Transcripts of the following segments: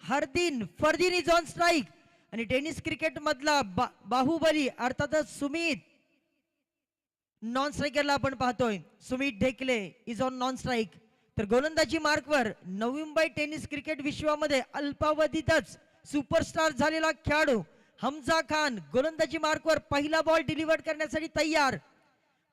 Hardeen Fardeen is on strike आणि tennis cricket मधला बाहुबली अर्थातच सुमित नॉन स्ट्रायकरला आपण पाहतोय. Sumit Dhekle is on non strike. तर गोलंदाजी मार्कवर नवी मुंबई टेनिस क्रिकेट विश्वामध्ये अल्पावधीतच सुपरस्टार झालेला खेळाडू हमजा खान गोलंदाजी मार्कवर पहिला बॉल डिलिव्हर करण्यासाठी तयार.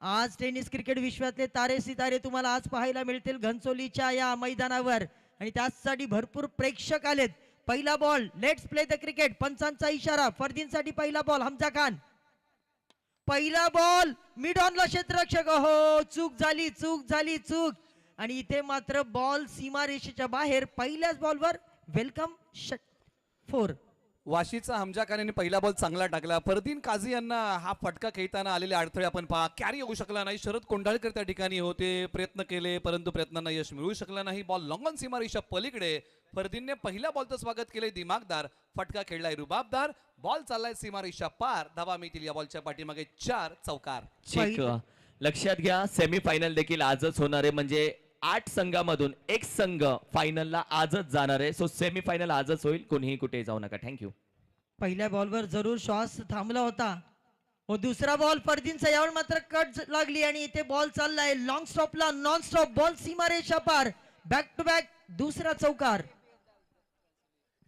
आज टेनिस क्रिकेट विश्वातले तारे सितारे तुम्हाला आज पाहायला मिळतील घनसोलीच्या या मैदानावर आणि त्यासाठी भरपूर प्रेक्षक आलेत. पहिला ball, let's play the cricket. पंचांचा इशारा. फरदीनसाठी पहिला बॉल. हमजा खान पहिला बॉल मिड ऑनला क्षेत्ररक्षक. हो, चूक झाली. आणि इथे मात्र बॉल सीमारेषेच्या बाहेर. पहिल्याच बॉलवर वेलकम फोर. वाशीचा हमजा खान यांनी पहिला बॉल चांगला टाकला. फरदीन काझी यांना हा फटका खेळताना आलेले अडथळे आपण पहा. कॅरी होऊ शकला नाही. शरद कोंडाळकर त्या ठिकाणी होते, प्रयत्न केले परंतु प्रयत्नांना यश मिळू शकला नाही. बॉल लॉंग ऑन सीमारेषा पलीकडे. फरदीनने पहिल्या बॉलचं स्वागत केलंय दिमागदार. फटका खेळलाय रुबाबदार. बॉल चाललाय सीमारेषा पार. धावा मिळतील या बॉलच्या पाठीमागे 4 चौकार. लक्षात घ्या सेमीफायनल देखील आजच होणार आहे. म्हणजे 8 संघामधून एक संघ फायनलला आजच जाणार आहे. सो सेमीफायनल आजच होईल. कोणीही कुठे जाऊ नका. थँक्यू. पहिल्या बॉलवर जरूर श्वास थांबला होता. व दुसरा बॉल फरदीनचा यावर मात्र कट लागली आणि इथे बॉल चाललाय लॉंग स्टॉपला. नॉन स्टॉप बॉल सीमारेषा पार. बॅक टू बॅक दुसरा चौकार.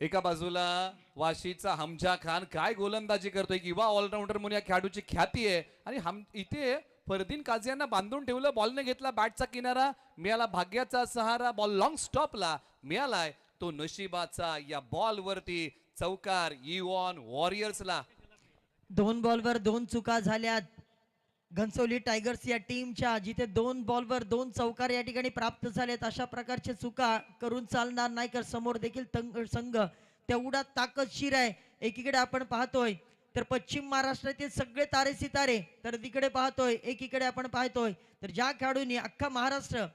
एका बाजूला वाशीचा हमजा खान काय गोलंदाजी करतोय. युवा ऑलराऊंडर म्हणून या खेळाडूची ख्याती आहे. आणि इथे फरदीन काझी यांना बांधून ठेवलं. बॉलने घेतला बॅटचा किनारा. मिळाला भाग्याचा सहारा. बॉल लॉंग स्टॉपला मिळालाय तो नशिबाचा. या बॉल वरती चौकार इव्हॉन वॉरियर्सला. 2 बॉलवर 2 चुका झाल्यात घनसोली टायगर्स या टीमच्या. जिथे 2 बॉलवर 2 चौकार या ठिकाणी प्राप्त झालेत. अशा प्रकारचे चुका करून चालणार नाही. तर समोर देखील संघ तेवढा ताकदशीर आहे. एकीकडे आपण पाहतोय तर पश्चिम महाराष्ट्रातील सगळे तारे सितारे, तर तिकडे पाहतोय एकीकडे आपण पाहतोय तर ज्या खेळाडूंनी अख्खा महाराष्ट्र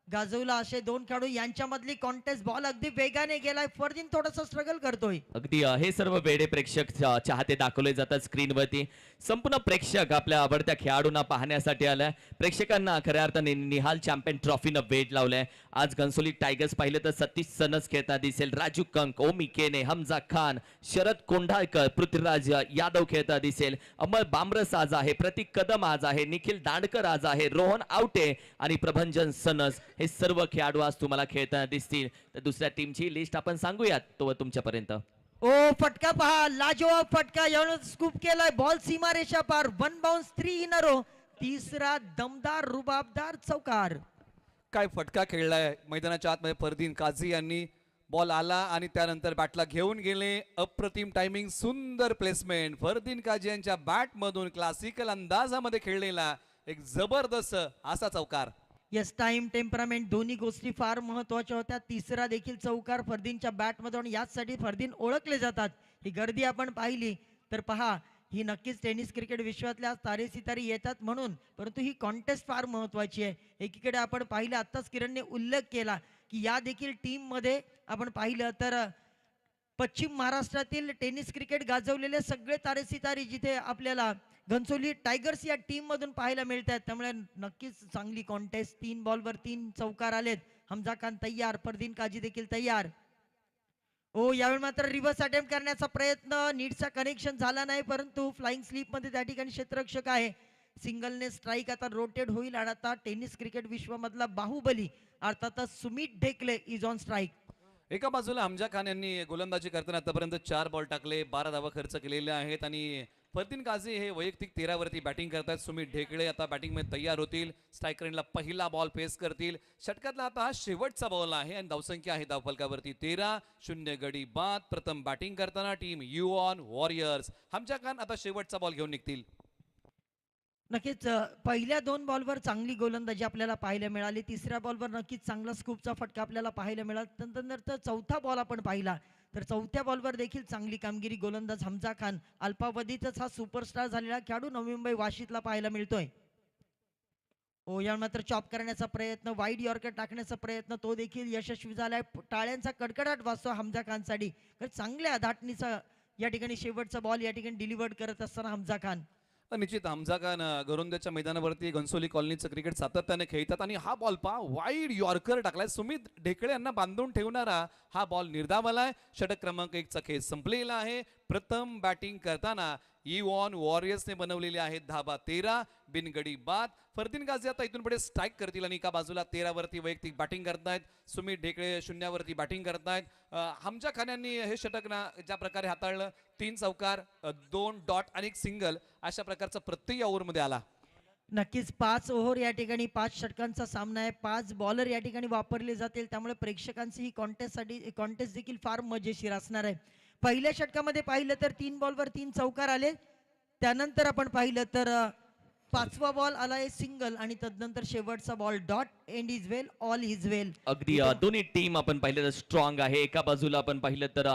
गाजवला असे 2 खेळाडू यांच्यामधली कॉन्टेस्ट. बॉल अगदी वेगाने गेलाय. फरदीन थोडासा स्ट्रगल करतोय. अगदी हे सर्व वेडे प्रेक्षक चाहते दाखवले जातात स्क्रीनवरती. संपूर्ण प्रेक्षक आपल्या आवडत्या खेळाडूंना पाहण्यासाठी आलाय. प्रेक्षकांना खऱ्या अर्थाने निहाल चॅम्पियन ट्रॉफीनं वेट लावलंय. आज घनसोली टायगर्स पाहिलं तर सतीश सनस खेळताना दिसेल. राजू कंक, ओमी केने, हमजा खान, शरद कोंढाळकर, पृथ्वीराज यादव खेळताना दिसेल. अमर बामरस आज आहे. प्रतीक कदम आज आहे. निखिल दांडकर आज आहे. रोहन आवटे आणि प्रभंजन सनस हे सर्व खेळाडू आज तुम्हाला खेळताना दिसतील. तर दुसऱ्या टीमची लिस्ट आपण सांगूयात तो तुमच्यापर्यंत. ओ फटका पहा. लाजवाब फटका. यावर स्कूप केलाय. बॉल सीमारेषा पार. 1 बाउन्स 3 इन अ रो. तिसरा दमदार रुबाबदार चौकार. काय फटका खेळलाय मैदानाच्या आतमध्ये फरदीन काझी यांनी. बॉल आला आणि त्यानंतर बॅटला घेऊन गेले. अप्रतिम टायमिंग, सुंदर प्लेसमेंट. फरदीन काझी यांच्या बॅट मधून क्लासिकल अंदाजामध्ये खेळलेला एक जबरदस्त असा चौकार. यस, टाइम टेम्परामेंट दोन्ही गोष्टी फार महत्वाच्या होत्या. तिसरा देखील चौकार फरदीनच्या बॅट मधून. याचसाठी फरदीन ओळखले जातात. ही गर्दी आपण पाहिली तर पहा, ही नक्कीच टेनिस क्रिकेट विश्वातल्या तारे सितारे येतात म्हणून, परंतु ही कॉन्टेस्ट फार महत्वाची आहे. एकीकडे आपण पाहिलं, आत्ताच किरणने उल्लेख केला की या देखील टीम मध्ये आपण पाहिलं तर पश्चिम महाराष्ट्रातील टेनिस क्रिकेट गाजवलेले सगळे तारे सितारे जिथे आपल्याला घनसोली टायगर्स या टीम मधून पाहायला मिळतात. त्यामुळे नक्कीच चांगली कॉन्टेस्ट. 3 बॉलवर 3 चौकार आलेत. हमजा खान तयार. फरदीन काझी देखील तयार. ओ यावेळी मात्र रिव्हर्स अटेम्प्ट करण्याचा प्रयत्न. नीटचा कनेक्शन झाला नाही, परंतु फ्लाइंग स्लीप मध्ये त्या ठिकाणी क्षेत्ररक्षक आहे. सिंगलने स्ट्राईक आता रोटेट होईल आणि आता टेनिस क्रिकेट विश्वामधला बाहुबली अर्थातच Sumit Dhekle is on strike. एका बाजूला हमजा खान यांनी गोलंदाजी करताना आतापर्यंत 4 बॉल टाकले, 12 धावा खर्च केलेले आहेत. आणि फरदीन काझी हे वैयक्तिक 13 वरती बॅटिंग करतात. सुमित ढेकळे आता बॅटिंग मध्ये तयार होतील. स्ट्रायकर रेंजला पहिला बॉल फेस करतील. षटकातला आता हा शेवटचा बॉल आहे आणि धावसंख्या आहे धावफलकावरती 13. 0 गडी बाद. प्रथम बॅटिंग करताना टीम युऑन वॉरियर्स. हमजा खान आता शेवटचा बॉल घेऊन निघतील. नक्कीच पहिल्या 2 बॉलवर चांगली गोलंदाजी आपल्याला पाहायला मिळाली. तिसऱ्या बॉलवर नक्कीच चांगला स्कूपचा फटका आपल्याला पाहायला मिळाला. नंतर चौथा बॉल आपण पाहिला तर चौथ्या बॉलवर देखील चांगली कामगिरी. गोलंदाज हमजा खान अल्पावधीतच हा सुपरस्टार झालेला खेळाडू नवी मुंबई वाशीतला पाहायला मिळतोय. ओ या मात्र चॉप करण्याचा प्रयत्न, वाईड यॉर्कर टाकण्याचा प्रयत्न, तो देखील यशस्वी झालाय. टाळ्यांचा कडकडाट वाजतो हमजा खानसाठी. चांगल्या धाटणीचा या ठिकाणी शेवटचा बॉल या ठिकाणी डिलिव्हर्ड करत असताना हमजा खान. निश्चित हमजा खान गोलंदाजच्या मैदानावरती घनसोली कॉलनीचं क्रिकेट सातत्याने खेळतात आणि हा बॉल पहा वाईड यॉर्कर टाकलाय. सुमित ढेकळे यांना बांधून ठेवणारा हा बॉल निर्धावलाय. षटक क्रमांक 1 चा खेळ संपलेला आहे. प्रथम बॅटिंग करताना इवॉन वॉरियर्सने बनवलेले आहेत धाबा 13 बिनगडी बाद. फरदीन गाझी आता इथून पुढे स्ट्राईक करतील आणि एका बाजूला 13 वरती वैयक्तिक बॅटिंग करतायत. सुमित ढेकळे 0 वरती बॅटिंग करतायत. हमजा खान यांनी हे षटक ना ज्या प्रकारे हाताळलं 3 चौकार 2 डॉट आणि 1 सिंगल अशा प्रकारचा प्रत्येक ओव्हरमध्ये आला. नक्कीच 5 ओव्हर या ठिकाणी 5 षटकांचा सामना आहे. 5 बॉलर या ठिकाणी वापरले जातील, त्यामुळे प्रेक्षकांची ही कॉन्टेस्ट देखील फार मजेशीर असणार आहे. पहिल्या षटकामध्ये पाहिलं तर 3 बॉलवर 3 चौकार आले. त्यानंतर आपण पाहिलं तर 5वा बॉल आलाय सिंगल आणि तदनंतर शेवटचा ball dot. End is well all is well. अगदी दोन्ही टीम आपण पाहिलं तर स्ट्रॉंग आहे. एका बाजूला आपण पाहिलं तर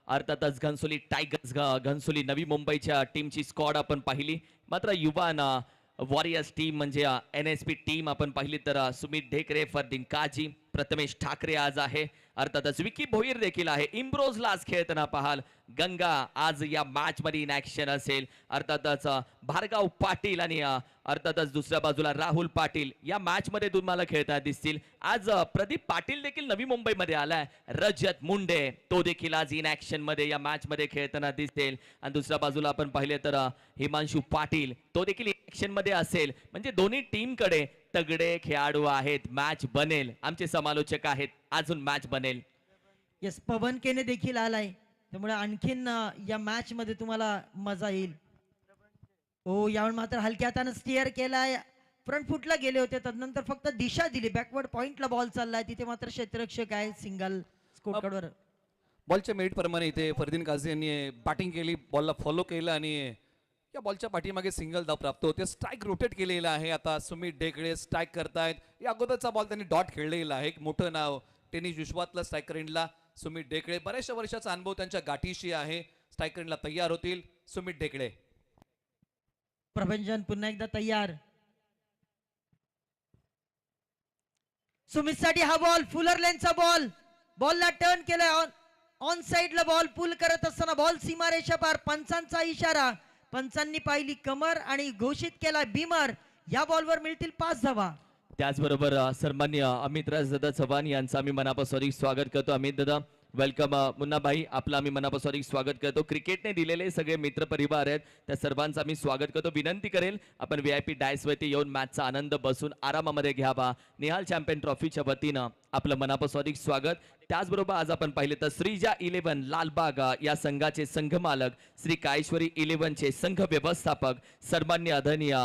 अर्थातच घनसोली टायगर्स घनसोली नवी मुंबईच्या टीमची स्क्वॉड आपण पाहिली. मात्र युवा वॉरियर्स टीम म्हणजे NSP टीम आपण पाहिली तर सुमित ढेकरे, फरदीन काजी, प्रथमेश ठाकरे आज आहे. अर्थातच विकी भोईर देखील आहे. इम्ब्रोजला आज खेळताना पाहाल. गंगा आज या मॅच मध्ये इन ऍक्शन असेल. अर्थातच भार्गव पाटील आणि अर्थातच दुसऱ्या बाजूला राहुल पाटील या मॅच मध्ये तुम्हाला खेळताना दिसतील. आज प्रदीप पाटील देखील नवी मुंबईमध्ये आलाय. रजत मुंडे तो देखील आज इन ऍक्शन मध्ये या मॅच मध्ये खेळताना दिसतील. आणि दुसऱ्या बाजूला आपण पाहिले तर हिमांशु पाटील तो देखील ऍक्शन मध्ये असेल. म्हणजे दोन्ही टीम कडे तगडे खेळाडू आहेत. मॅच बनेल. आमचे समालोचक आहेत, अजून मॅच बनेल. येस, पवन केने देखील आलाय, त्यामुळे आणखीन या मॅच मध्ये तुम्हाला मजा येईल. हो, यावर मात्र हलक्या हाताने स्टिअर केलाय. फ्रंट फुटला गेले होते, तदनंतर फक्त दिशा दिली. बॅकवर्ड पॉइंटला बॉल चाललाय, तिथे मात्र क्षेत्ररक्षक आहे. सिंगल स्कोरकार्डवर बॉलच्या मेरिट प्रमाणे इथे फरदीन काझी यांनी बॅटिंग केली, बॉलला फॉलो केलं आणि या बॉलच्या पाठीमागे सिंगल धाव प्राप्त होते. स्ट्राईक रोटेट केलेला आहे. आता सुमित ढेकळे स्ट्राईक करतायत. या अगोदरचा बॉल त्यांनी डॉट खेळलेला आहे. एक मोठं नाव टेनिस विश्वातलं स्ट्राईक रेंजला सुमित ढेकळे. बऱ्याचशा वर्षाचा अनुभव त्यांच्या गाठीशी आहे. स्ट्राईक रेंजला तयार होतील सुमित ढेकळे. प्रभंजन पुन्हा एकदा तयार. सुमित साठी हा बॉल फुलर लेनचा बॉल. बॉलला टर्न केलाय. ऑन साइडला बॉल पुल करत असताना बॉल सीमारेषा पार. पंचांचा इशारा. पंचांनी पाहिली कमर आणि घोषित केला बीमर. या बॉलवर मिळतील 5 धावा. त्याचबरोबर सन्माननीय अमित राजदादा चव्हाण यांचं आम्ही मनापासून स्वागत करतो. अमित दादा वेलकम. मुन्ना भाई आपलं आम्ही मनापासून स्वागत करतो. क्रिकेटने दिलेले सगळे मित्र परिवार आहेत, त्या सर्वांचं आम्ही स्वागत करतो. विनंती करेल आपण VIP डायसवरती येऊन मॅचचा आनंद बसून आरामामध्ये घ्यावा. निहाल चॅम्पियन ट्रॉफीच्या वतीनं आपलं मनापासून स्वागत. त्याचबरोबर आज आपण पाहिले तर श्रीजा 11 लालबाग या संघाचे संघमालक, श्री काळेश्वरी 11 चे संघ व्यवस्थापक सन्माननीय आदरणीय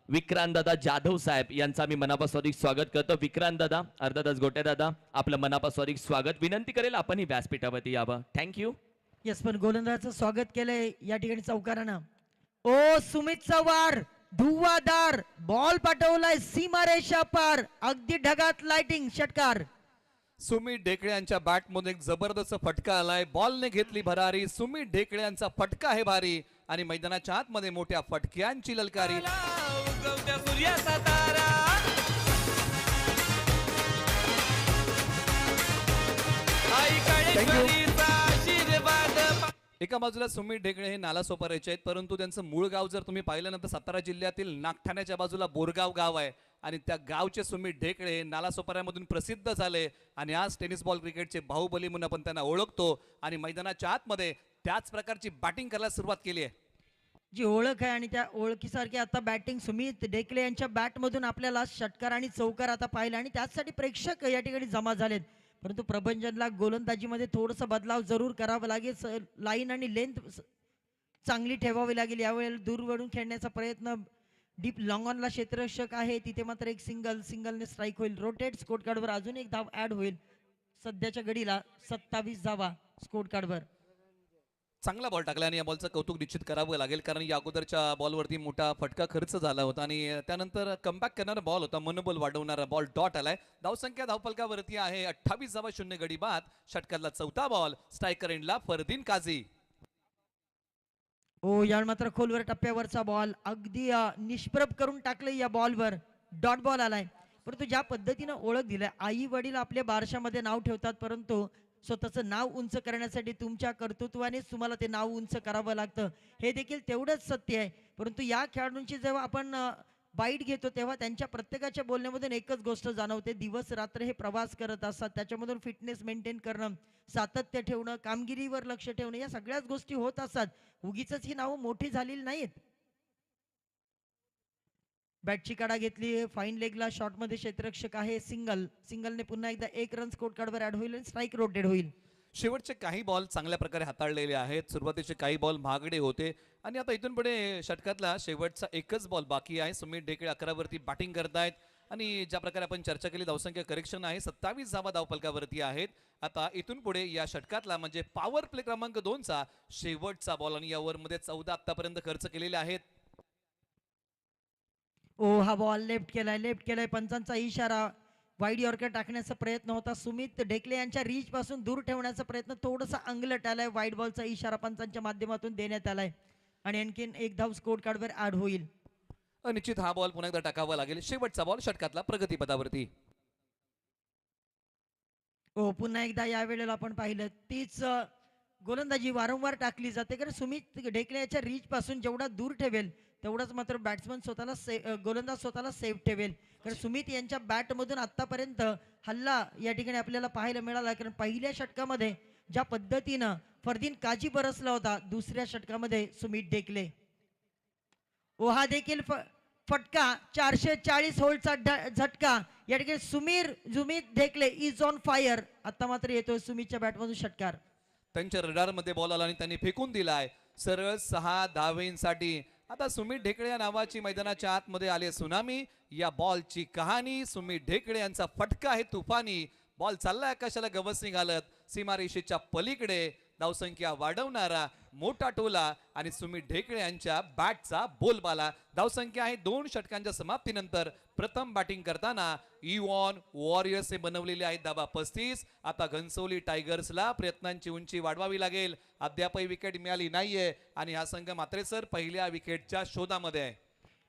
विक्रांतदादा जाधव साहेब यांचं आम्ही मनापासून स्वागत करतो. विक्रांतदादा अर्थातच गोटे दादा आपलं मनापासून स्वागत. विनंती करेल आपण ही व्यासपीठावरती यावं. थँक्यू. येस, पण गोलंदाजाचं स्वागत केलंय या ठिकाणी चौकारानं. ओ सुमितचा वार धुवादार बॉल पाठवलाय सीमारेषा पार. अगदी ढगात लाइटिंग. षटकार. सुमित ढेकळे यांच्या बॅटमधून एक जबरदस्त फटका आलाय. बॉलने घेतली भरारी. सुमित ढेकळे यांचा फटका आहे भारी आणि मैदानाच्या आतमध्ये मोठ्या फटक्यांची ललकारी. एका बाजूला सुमित ढेकळे हे नालासोपाऱ्याचे आहेत, परंतु त्यांचं मूळ गाव जर तुम्ही पाहिलं ना तर सातारा जिल्ह्यातील नागठाण्याच्या बाजूला बोरगाव गाव आहे आणि त्या गावचे सुमित ढेकळे नालासोपाऱ्यामधून प्रसिद्ध झाले आणि आज टेनिस बॉल क्रिकेटचे बाहुबली म्हणून आपण त्यांना ओळखतो आणि मैदानाच्या आतमध्ये त्याच प्रकारची बॅटिंग करायला सुरुवात केली आहे. जी ओळख आहे आणि त्या ओळखीसारखी आता बॅटिंग सुमित ढेकळे यांच्या बॅटमधून आपल्याला षटकार आणि चौकार आता पाहिला आणि त्यासाठी प्रेक्षक या ठिकाणी जमा झालेत. परंतु प्रभंजनला गोलंदाजीमध्ये थोडासा बदलाव जरूर करावा लागेल. लाईन आणि लेंथ चांगली ठेवावी लागेल. यावेळेला दूरवरून खेळण्याचा प्रयत्न. डीप लॉंग ऑनला क्षेत्ररक्षक आहे, तिथे मात्र एक सिंगलने स्ट्राईक होईल. रोटेट स्कोर कार्डवर अजून एक धाव ऍड होईल. सध्याच्या घडीला 27 धावा स्कोर कार्डवर. चांगला बॉल टाकला आणि या बॉलचं कौतुक निश्चित करावं लागेल, कारण या अगोदरच्या बॉलवरती मोठा फटका खर्च झाला होता आणि त्यानंतर कमबॅक करणारा बॉल होता. मनोबल वाढवणारा बॉल डॉट आलाय. धावसंख्या धावफलकावरती आहे 28 धावा 0 गडी बाद. षटकातला 4था बॉल. स्ट्रायकर एंडला फरदीन काझी. ओ यावेळी मात्र खोलवर टप्प्यावरचा बॉल अगदी निष्प्रभ करून टाकलं. या बॉलवर डॉट बॉल आलाय. परंतु ज्या पद्धतीनं ओळख दिलाय, आई वडील आपल्या बारशामध्ये नाव ठेवतात, परंतु स्वतःचं नाव उंच करण्यासाठी तुमच्या कर्तृत्वानेच तुम्हाला ते नाव उंच करावं लागतं, हे देखील तेवढंच सत्य आहे. परंतु या खेळाडूंची जेव्हा आपण बाईट घेतो तेव्हा त्यांच्या प्रत्येकाच्या बोलण्यामधून एकच गोष्ट जाणवते, दिवस रात्र हे प्रवास करत असतात, त्याच्यामधून फिटनेस मेंटेन करणं, सातत्य ठेवणं, कामगिरीवर लक्ष ठेवणं, या सगळ्याच गोष्टी होत असतात. उगीचच ही नावं मोठी झालेली नाहीत. बॅटची काढा घेतली, फाईन लेगला शॉटमध्ये क्षेत्ररक्षक आहे, सिंगलने पुन्हा एकदा 1 रन स्कोर कार्डवर ऍड होईल आणि स्ट्राईक रोटेट होईल. शेवटचे काही बॉल चांगल्या प्रकारे हाताळलेले आहेत. सुरुवातीचे काही बॉल महागडे होते आणि आता इथून पुढे षटकातला शेवटचा एकच बॉल बाकी आहे. सुमित ढेकळे 11 वरती बॅटिंग करतायत आणि ज्या प्रकारे आपण चर्चा केली धावसंख्या करेक्शन आहे, 27 धावा धावफलकावरती आहेत. आता इथून पुढे या षटकातला म्हणजे पॉवर प्ले क्रमांक 2चा शेवटचा बॉल आणि या ओव्हरमध्ये 14 आतापर्यंत खर्च केलेले आहेत. हा बॉल लेफ्ट केलाय, पंचांचा इशारा. वाईड यॉर्कर टाकण्याचा प्रयत्न होता, सुमित ढेकले यांच्या रीच पासून दूर ठेवण्याचा प्रयत्न थोडासा अंगलट आलाय. वाईड बॉलचा इशारा पंचांच्या माध्यमातून देण्यात आलाय आणि आणखीन 1 धाव स्कोर कार्डवर ऍड होईल. निश्चित हा बॉल पुन्हा एकदा टाकावा लागेल. शेवटचा बॉल षटकातला प्रगतीपथावरती. पुन्हा एकदा या वेळेला आपण पाहिलं तीच गोलंदाजी वारंवार टाकली जाते, कारण सुमित ढेकले याच्या रीच पासून जेवढा दूर ठेवेल तेवढाच मात्र बॅट्समन स्वतःला गोलंदाज स्वतःला सेफ ठेवेल. कारण सुमित यांच्या बॅटमधून आतापर्यंत हल्ला या ठिकाणी आपल्याला पाहायला मिळाला, कारण पहिल्या षटकामध्ये ज्या पद्धतीनं फरदीन काजी बरसला होता, दुसऱ्या षटकामध्ये सुमित ढेकले. हा देखील फटका 440 होल्डचा झटका. या ठिकाणी Sumit Dhekle is on fire. आता मात्र येतोय सुमितच्या बॅटमधून षटकार. त्यांच्या रडार मध्ये बॉल आला आणि त्यांनी फेकून दिलाय सरळ 6 धावेंसाठी. आता सुमित ढेकळे या नावाची मैदानाच्या आतमध्ये आली सुनामी. या बॉलची कहाणी, सुमित ढेकळे यांचा फटका आहे तुफानी. बॉल चाललाय आकाशाला गवसणी घालत, सीमारेषेच्या पलीकडे धावसंख्या वाढवणारा मोठा टोला आणि सुमित ढेकळे यांच्या बॅटचा बोलबाला. धावसंख्या आहे 2 षटकांच्या समाप्तीनंतर प्रथम बॅटिंग करताना इवॉन वॉरियर्सने बनवलेले आहेत धावा 35. आता घनसोली टायगर्सला प्रयत्नांची उंची वाढवावी लागेल. अद्यापही विकेट मिळाली नाहीये आणि हा संघ मात्र सर पहिल्या विकेटच्या शोधामध्ये आहे.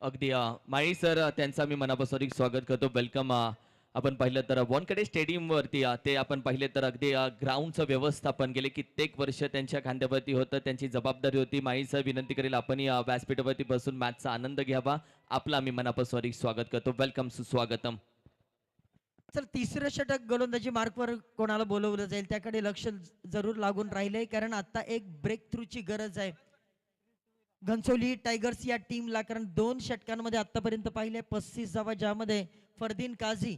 अगदी माळी सर, त्यांचा मी मनापासून स्वागत करतो. वेलकम. आपण पाहिलं तर वानखेडे स्टेडियम वरती ते आपण पाहिले तर अगदी ग्राउंडचं व्यवस्थापन गेले कित्येक वर्ष त्यांच्या खांद्यावरती होतं, त्यांची जबाबदारी होती. माई सर विनंती करेल आपण या व्यासपीठावरती बसून मॅचचा आनंद घ्यावा. आपला मी मनापासून स्वागत करतो. वेलकम, सुस्वागतम. तर तिसरं षटक गोलंदाजी मार्कवर कोणाला बोलवलं जाईल त्याकडे लक्ष जरूर लागून राहिलंय, कारण आता एक ब्रेक थ्रूची गरज आहे घनसोली टायगर्स या टीमला. कारण 2 षटकांमध्ये आतापर्यंत पाहिले 35 धावा, ज्यामध्ये फरदीन काझी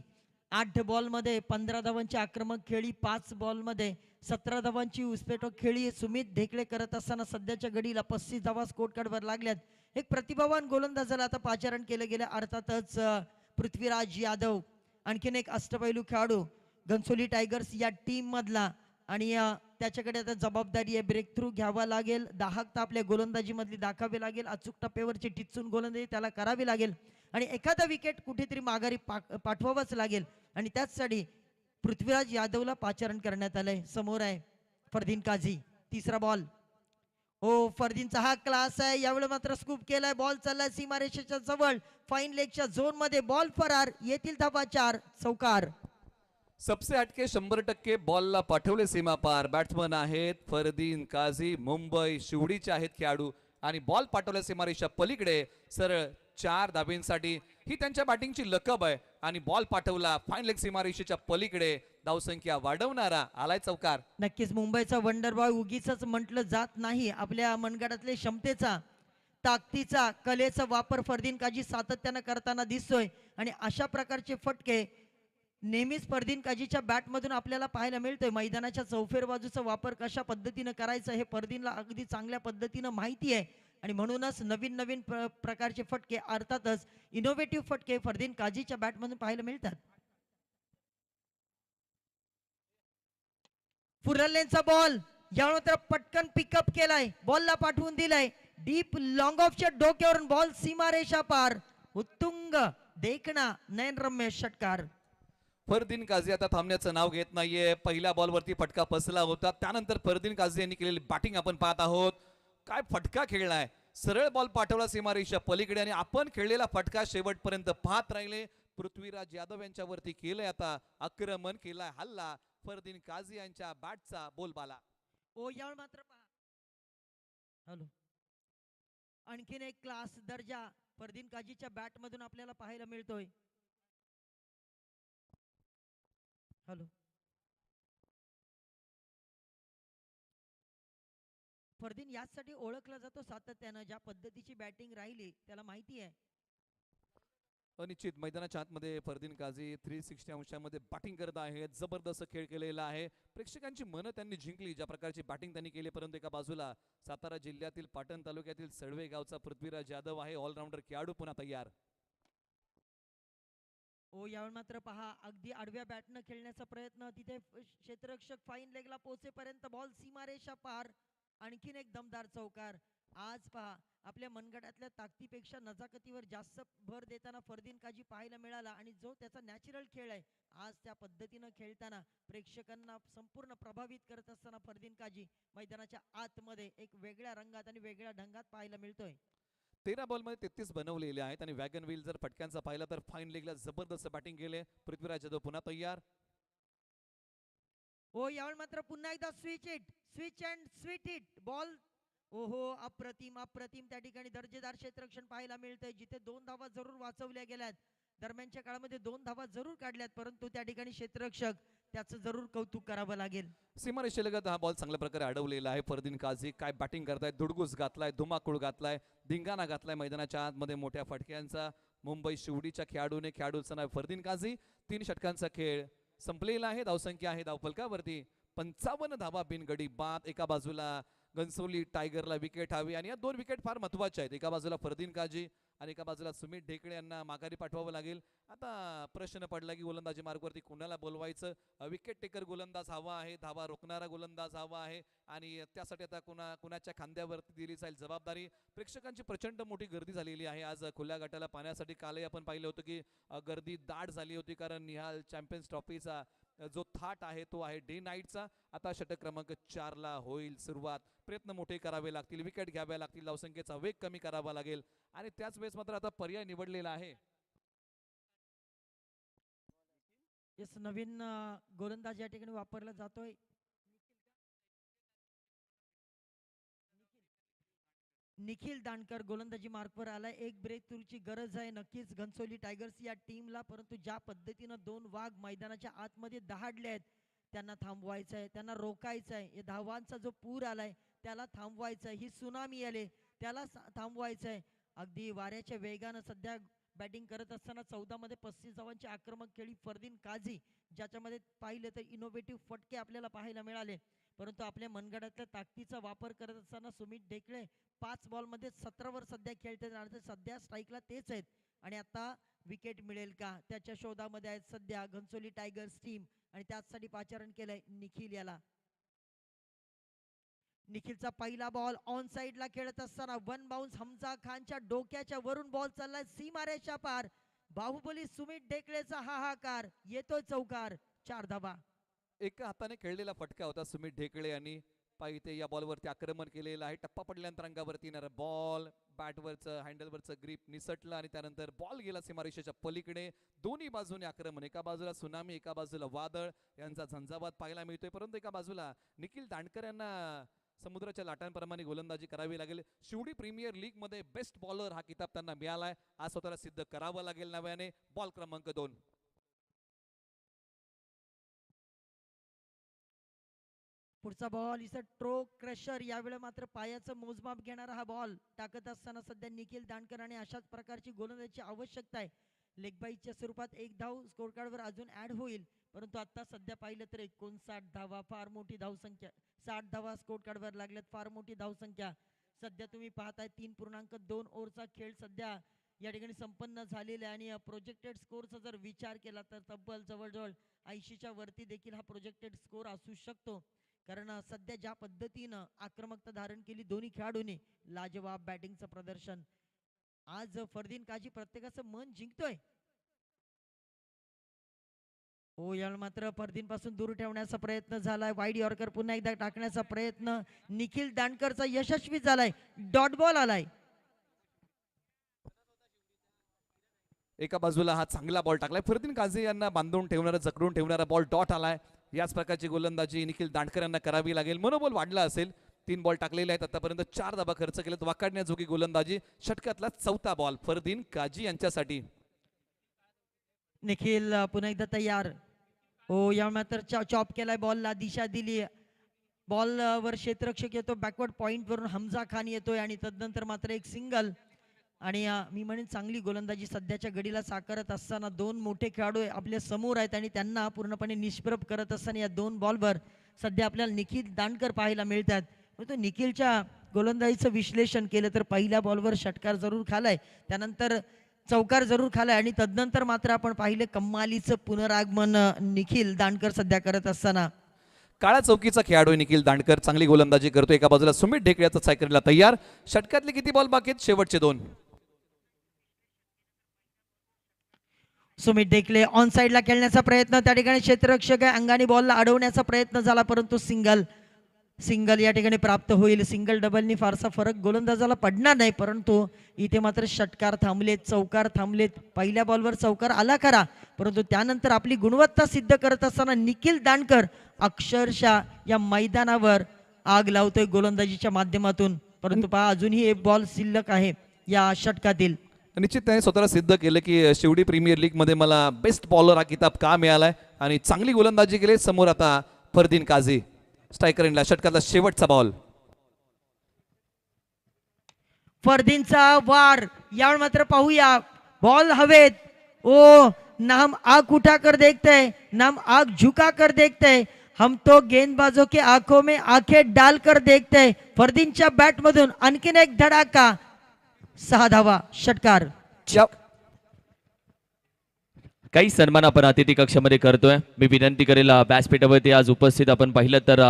8 बॉलमध्ये 15 धावांची आक्रमक खेळी, 5 बॉलमध्ये 17 धावांची उस्फेटोक खेळी सुमित ढेकळे करत असताना सध्याच्या घडीला 35 धावा स्कोर कार्डवर लागल्यात. एक प्रतिभावान गोलंदाजाला आता पाचारण केलं गेलं. अर्थातच पृथ्वीराज यादव आणखीन एक अष्टपैलू खेळाडू घनसोली टायगर्स या टीम मधला, आणि त्याच्याकडे आता जबाबदारी आहे. ब्रेक थ्रू घ्यावा लागेल, दाहकता आपल्या गोलंदाजी मधली दाखवावी लागेल, अचूक टप्प्यावरची टिचून गोलंदाजी त्याला करावी लागेल आणि एखादा विकेट कुठेतरी माघारी पाठवावाच लागेल. आणि त्याचसाठी पृथ्वीराज यादवला पाचारण करण्यात आलंय. समोर आहे फरदीन काझी. तिसरा बॉल. फरदीनचा हा क्लास आहे. यावेळी मात्र स्कूप केलाय, बॉल चाललाय सीमारेषेच्या जवळ, फाईन लेगच्या झोन मध्ये, बॉल फरार, येथील धावा 4, चौकार. सबसे हटके 100% बॉलला पाठवले सीमा पार. बॅट्समन आहेत फरदीन काझी, मुंबई शिवडीचे आहेत खेळाडू आणि बॉल पाठवल्या सीमारेषेच्या पलीकडे सरळ 4 धावेंसाठी. ही त्यांच्या बॅटिंगची लकब आहे आणि बॉल पाठवला फाईन लेग सीमारेषेच्या पलीकडे, धावसंख्या वाढवणारा आलाय चौकार. नक्कीच मुंबईचा वंडर बॉय उगीच म्हटलं जात नाही. आपल्या मनगडातले क्षमतेचा, ताकदीचा, कलेचा वापर फरदीन काझी सातत्यानं करताना दिसतोय आणि अशा प्रकारचे फटके नेहमीच फरदीन काझीच्या बॅटमधून आपल्याला पाहायला मिळतोय. मैदानाच्या चौफेर बाजूचा वापर कशा पद्धतीनं करायचा हे फरदीनला अगदी चांगल्या पद्धतीनं माहिती आहे आणि म्हणूनच नवीन प्रकारचे फटके, अर्थातच इनोव्हेटिव्ह फटके फरदीन काझीच्या बॅटमधून पाहायला मिळतात. फुरलेनचा बॉल यानंतर पटकन पिकअप केलाय, बॉलला पाठवून दिलाय डीप लॉंग ऑफच्या डोक्यावरून, बॉल सीमारेषा पार, उत्तुंग देखणा नयनरम्य षटकार. फरदीन काझी आता थांबण्याचं नाव घेत नाहीये. पहिल्या बॉलवरती फटका फसला होता, त्यानंतर फरदीन काझी यांनी केलेली बॅटिंग आपण पाहत आहोत. काय फटका खेळलाय, सरळ बॉल पाठवला सीमारेषेच्या पलीकडे आणि आपण खेळलेला फटका शेवटपर्यंत पाहत राहिले. पृथ्वीराज यादव यांच्यावरती केलंय आता आक्रमण, केलाय हल्ला. फरदीन काझी यांच्या बॅटचा बोलबाला. ओ यावेळी मात्र पहा हॅलो आणखीन एक क्लास दर्जा फरदीन काजीच्या बॅट मधून आपल्याला पाहायला मिळतोय. हॅलो फरदीन याचसाठी ओळखला जातो सातत्यानं, ज्या पद्धतीची बॅटिंग राहिली त्याला माहिती आहे. अनिश्चित मैदानाच्या आतमध्ये फरदीन काझी 360 अंशामध्ये बॅटिंग करत आहेत. जबरदस्त खेळ केलेला आहे. प्रेक्षकांची मनं त्यांनी जिंकली ज्या प्रकारची बॅटिंग त्यांनी केली. परंतु एका बाजूला सातारा जिल्ह्यातील पाटण तालुक्यातील सळवे गावचा पृथ्वीराज यादव आहे. ऑलराऊंडर खेळाडू पुन्हा तयार. ओ यावेळी मात्र पहा अगदी आडव्या बॅटनं खेळण्याचा प्रयत्न, तिथे क्षेत्ररक्षक फाईन लेगला पोहोचेपर्यंत बॉल सीमारेषा पार. आणखीन एक दमदार चौकार. आज पहा आपल्या मनगटातल्या ताकदीपेक्षा नजाकतीवर जास्त भर देताना फरदीन काजी पाहायला मिळाला आणि जो त्याचा नॅचरल खेळ आहे आज त्या पद्धतीनं खेळताना प्रेक्षकांना संपूर्ण प्रभावित करत असताना फरदीन काजी मैदानाच्या आतमध्ये एक वेगळ्या रंगात आणि वेगळ्या ढंगात पाहायला मिळतोय. 13 बॉलमध्ये 33 बनवलेले आहेत आणि वॅगन व्हील जर फटक्यांचा पाहिला तर फाईन लेगला जबरदस्त बॅटिंग केले. पृथ्वीराज यादव पुन्हा तयार. ओ यावेळी मात्र पुन्हा एकदा switch and sweet it ball. ओहो अप्रतिम अप्रतिम त्या ठिकाणी दर्जेदार क्षेत्ररक्षण पाहायला मिळतंय, जिथे 2 धावा जरूर वाचवल्या गेल्यात. दरम्यानच्या काळामध्ये 2 धावा जरूर काढल्यात, परंतु त्या ठिकाणी क्षेत्ररक्षक त्याचं जरूर कौतुक करावं लागेल. सीमारेषेलगत हा बॉल चांगल्या प्रकारे अडवलेला आहे. फरदीन काझी काय बॅटिंग करतायत. धुडगूस घातलाय, धुमाकूळ घातलाय, धिंगाणा घातलाय मैदानाच्या आतमध्ये मोठ्या फटक्यांचा. मुंबई शिवडीच्या खेळाडूचं नाव फरदीन काझी. 3 षटकांचा खेळ संपलेला आहे. धावसंख्या आहे धावफलकावरती 55 धावा बिनगडी बाद. एका बाजूला घनसोली टायगरला विकेट हवी आणि या 2 विकेट फार महत्वाच्या आहेत. एका बाजूला फरदीन काझी आणि एका बाजूला सुमित ढेकळे यांना माघारी पाठवावं लागेल. आता प्रश्न पडला की गोलंदाजी मार्गवरती कुणाला बोलवायचं. विकेट टेकर गोलंदाज हवा आहे, धावा रोखणारा गोलंदाज हवा आहे आणि त्यासाठी आता कुणाच्या खांद्यावरती दिली जाईल जबाबदारी. प्रेक्षकांची प्रचंड मोठी गर्दी झालेली आहे आज खुल्या गटाला पाहण्यासाठी. कालही आपण पाहिलं होतं की गर्दी दाट झाली होती, कारण निहाल चॅम्पियन्स ट्रॉफीचा जो थाट आहे तो आहे डे नाईटचा. आता षटक क्रमांक 4 ला होईल सुरुवात. प्रयत्न मोठे करावे लागतील, विकेट घ्याव्या लागतील, धावसंख्येचा वेग कमी करावा लागेल आणि त्याच वेळेस मात्र आता पर्याय निवडलेला आहे. नवीन गोलंदाज या ठिकाणी वापरला जातोय. निखिल दांडकर गोलंदाजी मार्कवर आलाय. एक ब्रेक थ्रूची गरज आहे नक्कीच घनसोली टायगर्स या टीमला, परंतु ज्या पद्धतीनं 2 वाघ मैदानाच्या आतमध्ये दहाडले आहेत त्यांना थांबवायचं आहे, त्यांना रोखायचं आहे. या धावांचा जो पूर आलाय त्याला थांबवायचं आहे, ही सुनामी आले त्याला थांबवायचं आहे. अगदी वाऱ्याच्या वेगानं सध्या बॅटिंग करत असताना 14 मध्ये 35 धावांची आक्रमक खेळी फरदीन काझी, ज्याच्यामध्ये पाहिलं तर इनोव्हेटिव्ह फटके आपल्याला पाहायला मिळाले. परंतु आपल्या मनगडातल्या ताकदीचा वापर करत असताना सुमित ढेकळे 5 बॉलमध्ये 17 वर सध्या खेळते. सध्या स्ट्राईकला तेच आहेत आणि आता विकेट मिळेल का त्याच्या शोधामध्ये आहेत सध्या घनसोली टायगर्स टीम आणि त्याचसाठी पाचारण केलंय निखिल याला. निखिलचा पहिला बॉल ऑन साइडला खेळत असताना 1 बाउन्स हमजा खानच्या डोक्याच्या वरून बॉल चाललाय सीमारेषा पार. बाहुबली सुमित ढेकळेचा हाहाकार, येतोय चौकार. 4 धावा. एका हाताने खेळलेला फटका होता सुमित ढेकळे यांनी. पाहिजे या बॉलवरती आक्रमण केलेलं आहे. टप्पा पडल्यानंतर अंगावरती येणारा बॉल, बॅटवरचं हँडलवरचं ग्रीप निसटलं आणि त्यानंतर बॉल गेला सीमारेषेच्या पलीकडे. दोन्ही बाजूने आक्रमण, एका बाजूला सुनामी, एका बाजूला वादळ यांचा झंझावात पाहायला मिळतोय. परंतु एका बाजूला निखिल दांडकर यांना समुद्राच्या लाटांप्रमाणे गोलंदाजी करावी लागेल. शिवडी प्रीमियर लीग मध्ये बेस्ट बॉलर हा किताब त्यांना मिळालाय. आज स्वतःला सिद्ध करावं लागेल नव्याने. बॉल क्रमांक 2. पुढचा बॉल इस ट्रो क्रशर. यावेळी मात्र पायाचं मोजमाप घेणारा हा बॉल टाकत असताना सध्या निखिल दांडकर आणि अशाच प्रकारची गोलंदाजीची आवश्यकता आहे. लेगबाईच्या स्वरूपात 1 धाव स्कोर कार्डवर अजून ऍड होईल, परंतु आता सध्या पाहिलं तर 59 धावा, फार मोठी धावसंख्या. 60 धावा स्कोर कार्डवर लागल्यात, फार मोठी धावसंख्या. सध्या तुम्ही पाहताय 3.2 ओव्हरचा खेळ सध्या या ठिकाणी संपन्न झालेला आहे आणि प्रोजेक्टेड स्कोरचा जर विचार केला तर तब्बल जवळजवळ 80च्या वरती देखील हा प्रोजेक्टेड स्कोर असू शकतो. कारण सध्या ज्या पद्धतीनं आक्रमकता धारण केली दोन्ही खेळाडूंनी, लाजवाब बॅटिंगचं प्रदर्शन. आज फरदीन काझी प्रत्येकाचं मन जिंकतोय. हो याला मात्र फरदीन पासून दूर ठेवण्याचा प्रयत्न झालाय. वाईड यॉर्कर पुन्हा एकदा टाकण्याचा प्रयत्न निखिल दांडकरचा यशस्वी झालाय. डॉट बॉल आलाय. एका बाजूला हा चांगला बॉल टाकलाय. फरदीन काझी यांना बांधून ठेवणारा, जकडून ठेवणारा बॉल डॉट आलाय. याच प्रकारची गोलंदाजी निखिल दांडकर यांना करावी लागेल. मनोबल वाढला असेल. 3 बॉल टाकलेले आहेत आतापर्यंत, 4 धावा खर्च केलेत. वाकाडण्याजोगी गोलंदाजी. षटकातला 4था बॉल फरदीन काजी यांच्यासाठी. निखिल पुन्हा एकदा तयार. हो, या मात्र चॉप केलाय, बॉलला दिशा दिली. बॉल वर क्षेत्ररक्षक येतो, बॅकवर्ड पॉइंट वरून हमजा खान येतोय आणि तदनंतर मात्र एक सिंगल. आणि मी म्हणेन चांगली गोलंदाजी सध्याच्या घडीला साकारत असताना 2 मोठे खेळाडू आपल्या समोर आहेत आणि त्यांना पूर्णपणे निष्प्रभ करत असताना या 2 बॉलवर सध्या आपल्याला निखिल दांडकर पाहायला मिळतात. तो निखिलच्या गोलंदाजीचं विश्लेषण केलं तर पहिल्या बॉलवर षटकार जरूर खालाय, त्यानंतर चौकार जरूर खालाय आणि तदनंतर मात्र आपण पाहिलं कम्मालीचं पुनरागमन निखिल दांडकर सध्या करत असताना. काळा चौकीचा खेळाडू निखिल दांडकर चांगली गोलंदाजी करतो. एका बाजूला सुमित ढेकळ्याचा सायकलला तयार. षटकातले किती बॉल बाकी आहेत? शेवटचे 2. सुमित ढेकळे ऑन साइडला खेळण्याचा प्रयत्न, त्या ठिकाणी क्षेत्ररक्षक आहे, अंगाने बॉलला अडवण्याचा प्रयत्न झाला परंतु सिंगल या ठिकाणी प्राप्त होईल. सिंगल डबलनी फारसा फरक गोलंदाजाला पडणार नाही, परंतु इथे मात्र षटकार थांबलेत, चौकार थांबलेत. पहिल्या बॉलवर चौकार आला खरा, परंतु त्यानंतर आपली गुणवत्ता सिद्ध करत असताना निखिल दांडकर अक्षरशः या मैदानावर आग लावतोय गोलंदाजीच्या माध्यमातून. परंतु पहा अजूनही एक बॉल शिल्लक आहे या षटकातील. निश्चित त्याने स्वतःला सिद्ध केलं की शिवडी प्रीमियर लीग मध्ये मला बेस्ट बॉलर हा किताब का मिळालाय आणि चांगली गोलंदाजी केली. समोर आता फरदीन काझी. स्ट्रायकर एंडला षटकातला शेवटचा बॉल. फरदीनचा वार. यावेळी मात्र पाहूया बॉल हवेत. ओ नाम आग उठाकर देखते हैं, नाम आग झुकाकर देखते हैं, हम तो गेंदबाजों के आंखों में आंखें डालकर देखते हैं. फरदीनच्या बॅट मधून आणखीन एक धडाका. 6 धावा, षटकार. काही सन्मान आपण अतिथी कक्षामध्ये करतोय. मी विनंती करेल व्यासपीठावरती आज उपस्थित आपण पाहिलं तर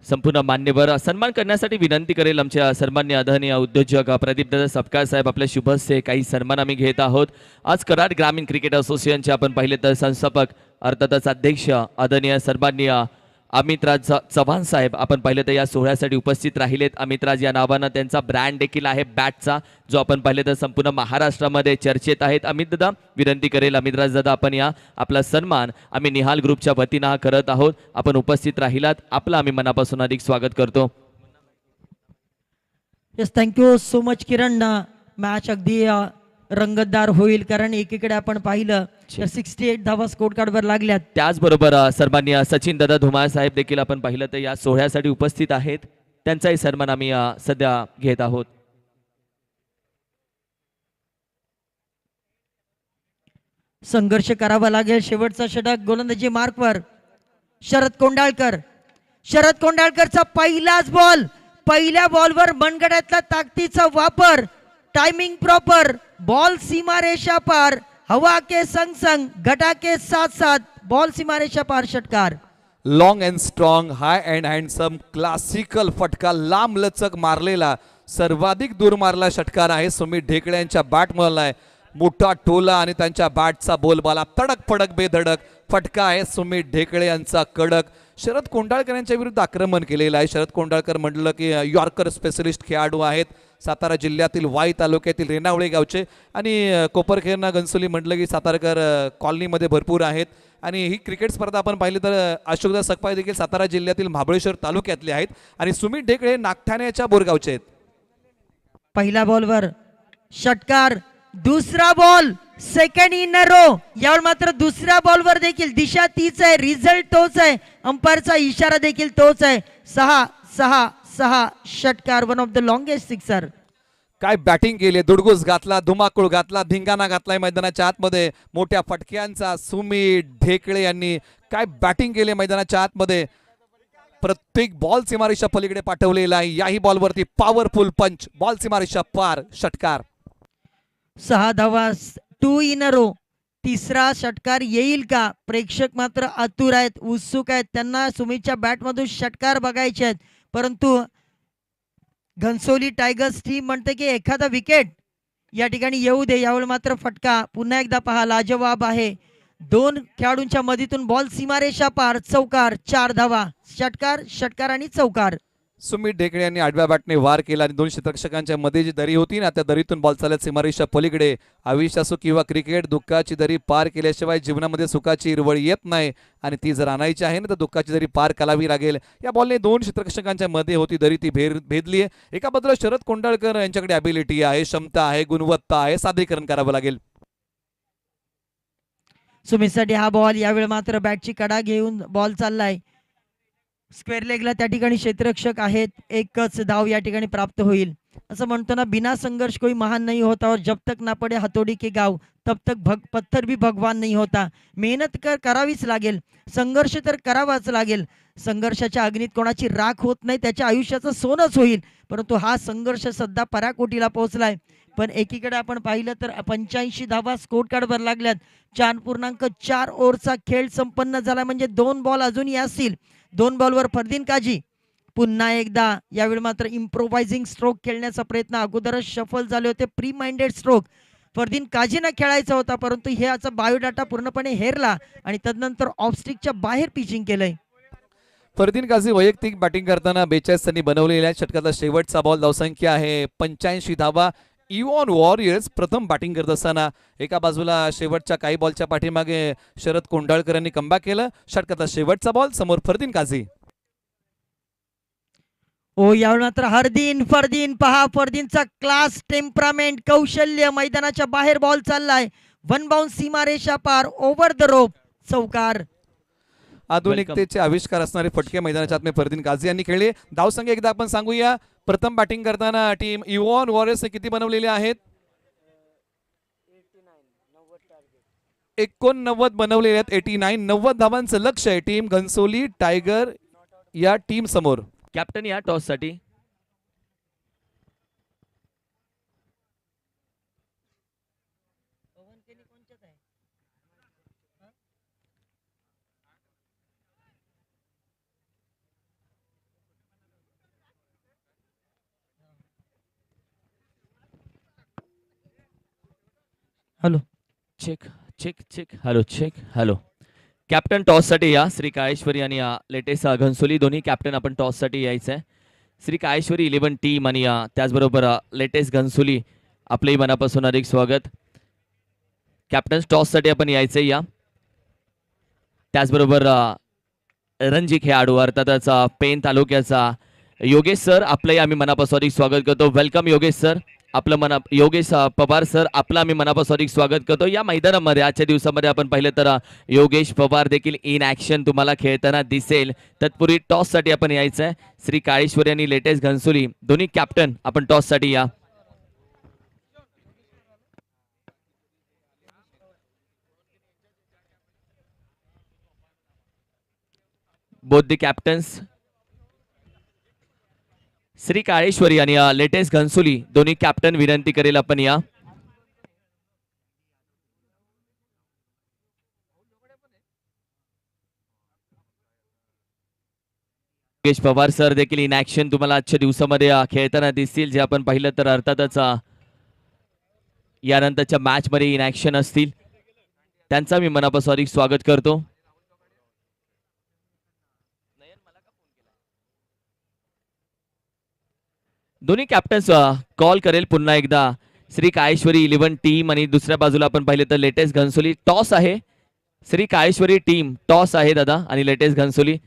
संपूर्ण मान्यवर सन्मान करण्यासाठी विनंती करेल. आमच्या सन्मान्य आदरणीय उद्योजक प्रदीप दादा सपकाळ साहेब आपल्या शुभ हस्ते काही सन्मान आम्ही घेत आहोत. आज कराड ग्रामीण क्रिकेट असोसिएशनचे आपण पाहिले तर संस्थापक अर्थातच अध्यक्ष आदरणीय सन्माननीय अमितराज चव्हाण साहेब आपण पाहिलं तर या सोहळ्यासाठी उपस्थित राहिलेत. अमितराज या नावानं त्यांचा ब्रँड देखील आहे बॅटचा, जो आपण पाहिलं तर संपूर्ण महाराष्ट्रामध्ये चर्चेत आहेत. अमित दादा विनंती करेल, अमितराज दादा आपण या आपला सन्मान आम्ही निहाल ग्रुपच्या वतीनं हा करत आहोत. आपण उपस्थित राहिलात, आपलं आम्ही मनापासून अधिक स्वागत करतो. येस, थँक्यू सो मच किरण. मॅच अगदी रंगतदार होईल कारण एकीकडे आपण पाहिलं 68 धावा स्कोर कार्ड वर लागल्यात. त्याचबरोबर सन्माननीय सचिन दादा धुमाळ साहेब देखील आपण पाहिलं तर या सोहळ्यासाठी उपस्थित आहेत. त्यांचाही सन्मान आम्ही सध्या घेत आहोत. संघर्ष करावा लागेल. शेवटचा षटक गोलंदाजी मार्कवर शरद कोंडाळकरचा पहिलाच बॉल. पहिल्या बॉलवर मनगड्यातला ताकदीचा वापर, टाइमिंग प्रॉपर, बॉल सीमा रेषा पार, हवा के संग संग घटा के साथ साथ, बॉल सीमा रेषा पार, षटकार. Long and strong, high and handsome, classical फटका, लांब लचक मारलेला, सर्वाधिक दूर मारला षटकार आहे. सुमित ढेकळे यांच्या बॅट मधला मोठा टोला आणि त्यांच्या बॅटचा बोलबाला, तडक फडक बेधडक फटका आहे सुमित ढेकळे यांचा कडक. शरद कोंडाळकर यांच्या विरुद्ध आक्रमण केलेलं आहे. शरद कोंडाळकर म्हटलं की यॉर्कर स्पेशलिस्ट खेळाडू आहेत. सातारा जिल्ह्यातील वाई तालुक्यातील रेणावळे गावचे आणि कोपरखेरणा घनसोली म्हटलं की सातारकर कॉलनीमध्ये भरपूर आहेत. आणि ही क्रिकेट स्पर्धा आपण पाहिली तर अशोकदास सकपाळ देखील सातारा जिल्ह्यातील महाबळेश्वर तालुक्यातले आहेत आणि सुमित ढेकळे नागठाण्याच्या बोरगावचे आहेत. पहिल्या बॉलवर षटकार, दुसरा ball, second in a row. यावर मात्र दुसऱ्या बॉलवर देखील दिशा तीच आहे, रिझल्ट तोच आहे, अंपायरचा इशारा देखील तोच आहे. 6 षटकार, one of the longest sixer. काय बॅटिंग केली, दुडगुस घातला, धुमाकूळ घातला, धिंगाणा घातलाय मैदानाच्या आतमध्ये मोठ्या फटक्यांचा. सुमित ढेकळे यांनी काय बॅटिंग केली मैदानाच्या आतमध्ये. प्रत्येक बॉल सीमारेषा पलीकडे पाठवलेला आहे. याही बॉलवरती पॉवरफुल पंच, बॉल सीमारेषा पार, षटकार. 6 धावा, 2 इन अ रो. तिसरा षटकार येईल का? प्रेक्षक मात्र आतुर आहेत, उत्सुक आहेत. त्यांना सुमितच्या बॅट मधून षटकार बघायचे आहेत, परंतु घनसोली टायगर्स टीम म्हणते की एखादा विकेट या ठिकाणी येऊ दे. यावेळी मात्र फटका पुन्हा एकदा पहा, लाजवाब आहे. 2 खेळाडूंच्या मधीतून बॉल सीमारेषा पार, चौकार, 4 धावा. षटकार आणि चौकार. सुमित ढेकळे यांनी आडव्या बॅटने वार केला आणि दोन क्षेत्ररक्षकांच्या मध्ये जी दरी होती ना त्या दरीतून बॉल चालत सीमारेषा पलीकडे. आयुष्य असो किंवा क्रिकेट, दुःखाची दरी पार केल्याशिवाय जीवनामध्ये सुखाची हिरवळ येत नाही आणि ती जर आणायची आहे ना तर दुःखाची दरी पार करावी लागेल. या बॉलने दोन क्षेत्ररक्षकांच्या मध्ये होती दरी, ती भेदली आहे. एका बाजूला शरद कोंडाळकर यांच्याकडे ॲबिलिटी आहे, क्षमता आहे, गुणवत्ता आहे, सादरीकरण करावं लागेल. सुमितसाठी हा बॉल, यावेळी मात्र बॅटची कडा घेऊन बॉल चाललाय स्क्वेअर लेगला. त्या ठिकाणी क्षेत्ररक्षक आहेत, एकच धाव या ठिकाणी प्राप्त होईल. असं म्हणतो ना, बिना संघर्ष कोई महान नहीं होता और जब तक ना पडे हथोडी के गाव तब तक पत्थर भी भगवान नहीं होता. मेहनत करावीच लागेल, संघर्ष तर करावाच लागेल. संघर्षाच्या अग्नीत कोणाची राख होत नाही, त्याच्या आयुष्याचं सोनच होईल. परंतु हा संघर्ष सध्या पराकोटीला पोहोचलाय. पण एकीकडे आपण पाहिलं तर 85 धावा स्कोर कार्डवर लागल्यात. 4.4 ओव्हरचा खेळ संपन्न झाला, म्हणजे 2 बॉल अजूनही असतील. 2 बॉलवर फरदीन काजी पुन्हा एकदा, यावेळी मात्र इम्प्रोवायझिंग स्ट्रोक खेळण्याचा प्रयत्न. अगोदरच शफल झाले होते प्री माइंडेड स्ट्रोक फरदीन काजीना खेळायचा होता, परंतु हे याचा बायोडाटा पूर्णपणे हेरला आणि तदनंतर ऑफस्टिकच्या बाहेर पिचिंग केलंय. फरदीन काझी वैयक्तिक बॅटिंग करताना 42 त्यांनी बनवलेल्या षटकातला शेवटचा बॉल. धावसंख्या आहे 85 धावा. इव्हॉन वॉरियर्स प्रथम बॅटिंग करत असताना एका बाजूला शेवटच्या काही बॉलच्या पाठीमागे शरद कोंडाळकर यांनी कमबॅक केलं. षटकातला शेवटचा बॉल, समोर फरदीन काझी. ओ यावेळी मात्र फरदीन पहा, फरदीनचा क्लास, टेम्परामेंट, कौशल्य. मैदानाच्या बाहेर बॉल चाललाय, वन बाउन्स सीमारेषा पार, ओव्हर द रोप, चौकार. आधुनिकतेचे आविष्कार असणारे फटके मैदानाच्या आतमध्ये फरदीन काझी यांनी खेळले. धावसंख्या एकदा आपण सांगूया. प्रथम बॅटिंग करताना टीम इव्हॉन वॉरियर्सने किती बनवलेले आहेत? 89 बनवलेले आहेत. 89 90 धावांचं लक्ष आहे टीम घनसोली टायगर या टीम समोर. कॅप्टन या टॉस साठी. Hello check check check, hello check, hello. Captain toss साठी या. श्री काळेश्वरी आणि लेटेस्ट घनसोली दोन्ही कॅप्टन आपण टॉस साठी यायचंय. श्री काळेश्वरी 11 टीम आणि त्याचबरोबर लेटेस्ट घनसोली आपलंही मनापासून अधिक स्वागत. कॅप्टन टॉस साठी आपण यायचंय या. त्याचबरोबर रणजी खेळाडू अर्थातच पेन तालुक्याचा योगेश सर, आपलंही आम्ही मनापासून अधिक स्वागत करतो. Welcome Yogesh sir. आपलं योगेश पवार सर, आपलं आम्ही मनापासून अधिक स्वागत करतो या मैदानामध्ये. आजच्या दिवसामध्ये आपण पाहिलं तर योगेश पवार देखील इन ऍक्शन तुम्हाला खेळताना दिसेल. तत्पूर्वी टॉस साठी आपण यायचंय. श्री काळेश्वरी आणि लेटेस्ट घनसोली दोन्ही कॅप्टन आपण टॉस साठी या. Both the captains. Shri Kaleshwari आणि लेटेस्ट घनसोली दोन्ही कॅप्टन विनंती करेल आपण या. योगेश पवार सर देखील इन ऍक्शन तुम्हाला आजच्या दिवसामध्ये खेळताना दिसतील. जे आपण पाहिलं तर अर्थातच यानंतरच्या मॅच मध्ये इन ऍक्शन असतील. त्यांचा मी मनापासून अधिक स्वागत करतो. दोन्ही कॅप्टन्स कॉल करेल पुन्हा एकदा. श्री काळेश्वरी 11 टीम आणि दुसऱ्या बाजूला आपण पाहिलं तर लेटेस्ट घनसोली. टॉस आहे. श्री काळेश्वरी टीम टॉस आहे दादा आणि लेटेस्ट घनसोली.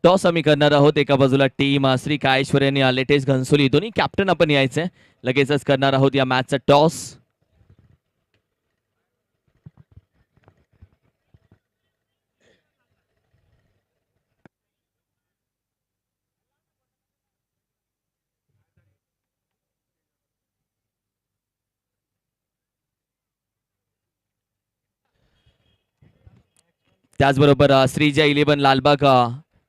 टॉस आम्ही करणार आहोत. एका बाजूला टीम श्री काळेश्वरी आणि लेटेस्ट घनसोली दोन्ही कॅप्टन आपण यायचंय. लगेचच करणार आहोत या मॅचचा टॉस. त्याचबरोबर श्रीजय 11 लालबाग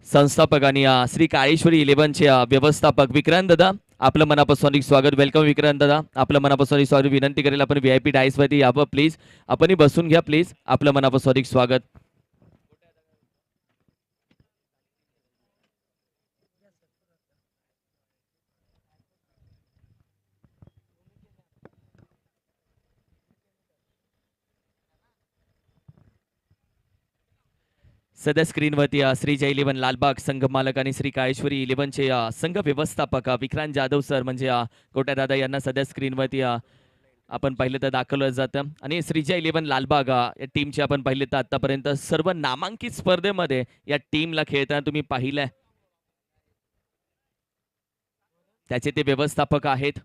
संस्थापक आणि श्री काळेश्वरी 11चे व्यवस्थापक विक्रांत दादा, आपलं मनापासून स्वागत. वेलकम विक्रांत दादा, आपलं मनापासून स्वागत. विनंती करेल आपण VIP डायस वरती यावं प्लीज. आपणही बसून घ्या प्लीज. आपलं मनापासून स्वागत. सध्या स्क्रीनवरती श्रीजय 11 लालबाग संघ मालक आणि श्री काळेश्वरी 11चे संघ व्यवस्थापक विक्रांत जाधव सर म्हणजे गोट्या दादा यांना सध्या स्क्रीनवरती आपण पाहिलं तर दाखवलं जातं. आणि श्रीजय 11 लालबाग या टीमचे आपण पाहिले तर आतापर्यंत सर्व नामांकित स्पर्धेमध्ये या टीमला खेळताना तुम्ही पाहिलंय. त्याचे ते व्यवस्थापक आहेत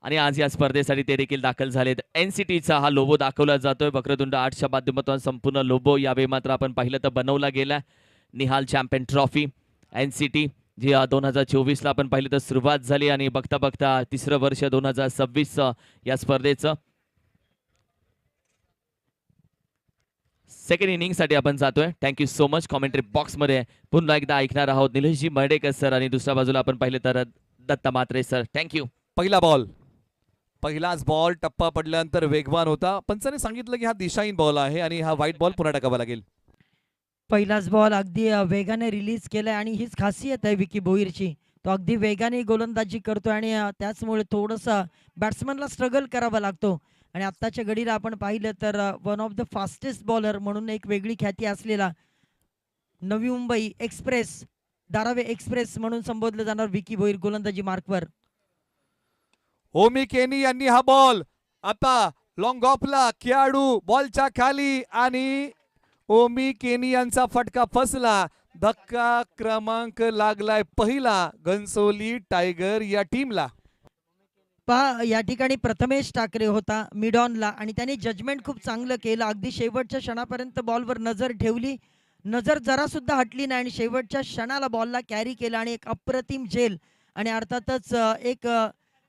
आणि आज या स्पर्धेसाठी ते देखील दाखल झालेत. NCTचा हा लोगो दाखवला जातोय. वक्रतुंड आर्टच्या माध्यमातून संपूर्ण लोगो यावेळी मात्र आपण पाहिलं तर बनवला गेला. निहाल चॅम्पियन ट्रॉफी NCT जी 2024 ला आपण पाहिलं तर सुरुवात झाली आणि बघता बघता तिसरं वर्ष 2026 या स्पर्धेचं. सेकंड इनिंग साठी आपण जातोय. Thank you so much. Commentary box मध्ये पुन्हा एकदा ऐकणार आहोत निलेशजी मर्डेकर सर आणि दुसऱ्या बाजूला आपण पाहिलं तर दत्ता मात्रे सर. थँक्यू. पहिला बॉल, पहिलाच बॉल टप्पा पडल्यानंतर वेगवान होता. पंचाने सांगितलं की हा दिशाहीन बॉल आहे आणि हा व्हाईट बॉल पुन्हा टाकावा लागेल. पहिलाच बॉल अगदी वेगाने रिलीज केलाय आणि हीच खासियत आहे विकी भोईरची. तो अगदी वेगाने गोलंदाजी करतो आणि त्याचमुळे थोडंसं बॅट्समनला स्ट्रगल करावा लागतो. आणि आत्ताच्या घडीला आपण पाहिलं तर one of the fastest bowler म्हणून एक वेगळी ख्याती असलेला नवी मुंबई एक्सप्रेस, धारावी एक्सप्रेस म्हणून संबोधलं जाणार विकी भोईर गोलंदाजी मार्कवर. ओमी केनी यांनी हा बॉल आता लॉंग ऑफला, खेळाडू बॉलच्या खाली आणि ओमी केनी यांचा फटका फसला. धक्का क्रमांक लागलाय पहिला घनसोली टायगर या टीमला. पहा या ठिकाणी प्रथमेश ठाकरे होता मिड ऑनला आणि त्याने जजमेंट खूप चांगलं केलं. अगदी शेवटच्या क्षणापर्यंत बॉलवर नजर ठेवली, नजर जरा सुद्धा हटली नाही आणि शेवटच्या क्षणाला बॉलला कॅरी केला आणि एक अप्रतिम झेल आणि अर्थातच एक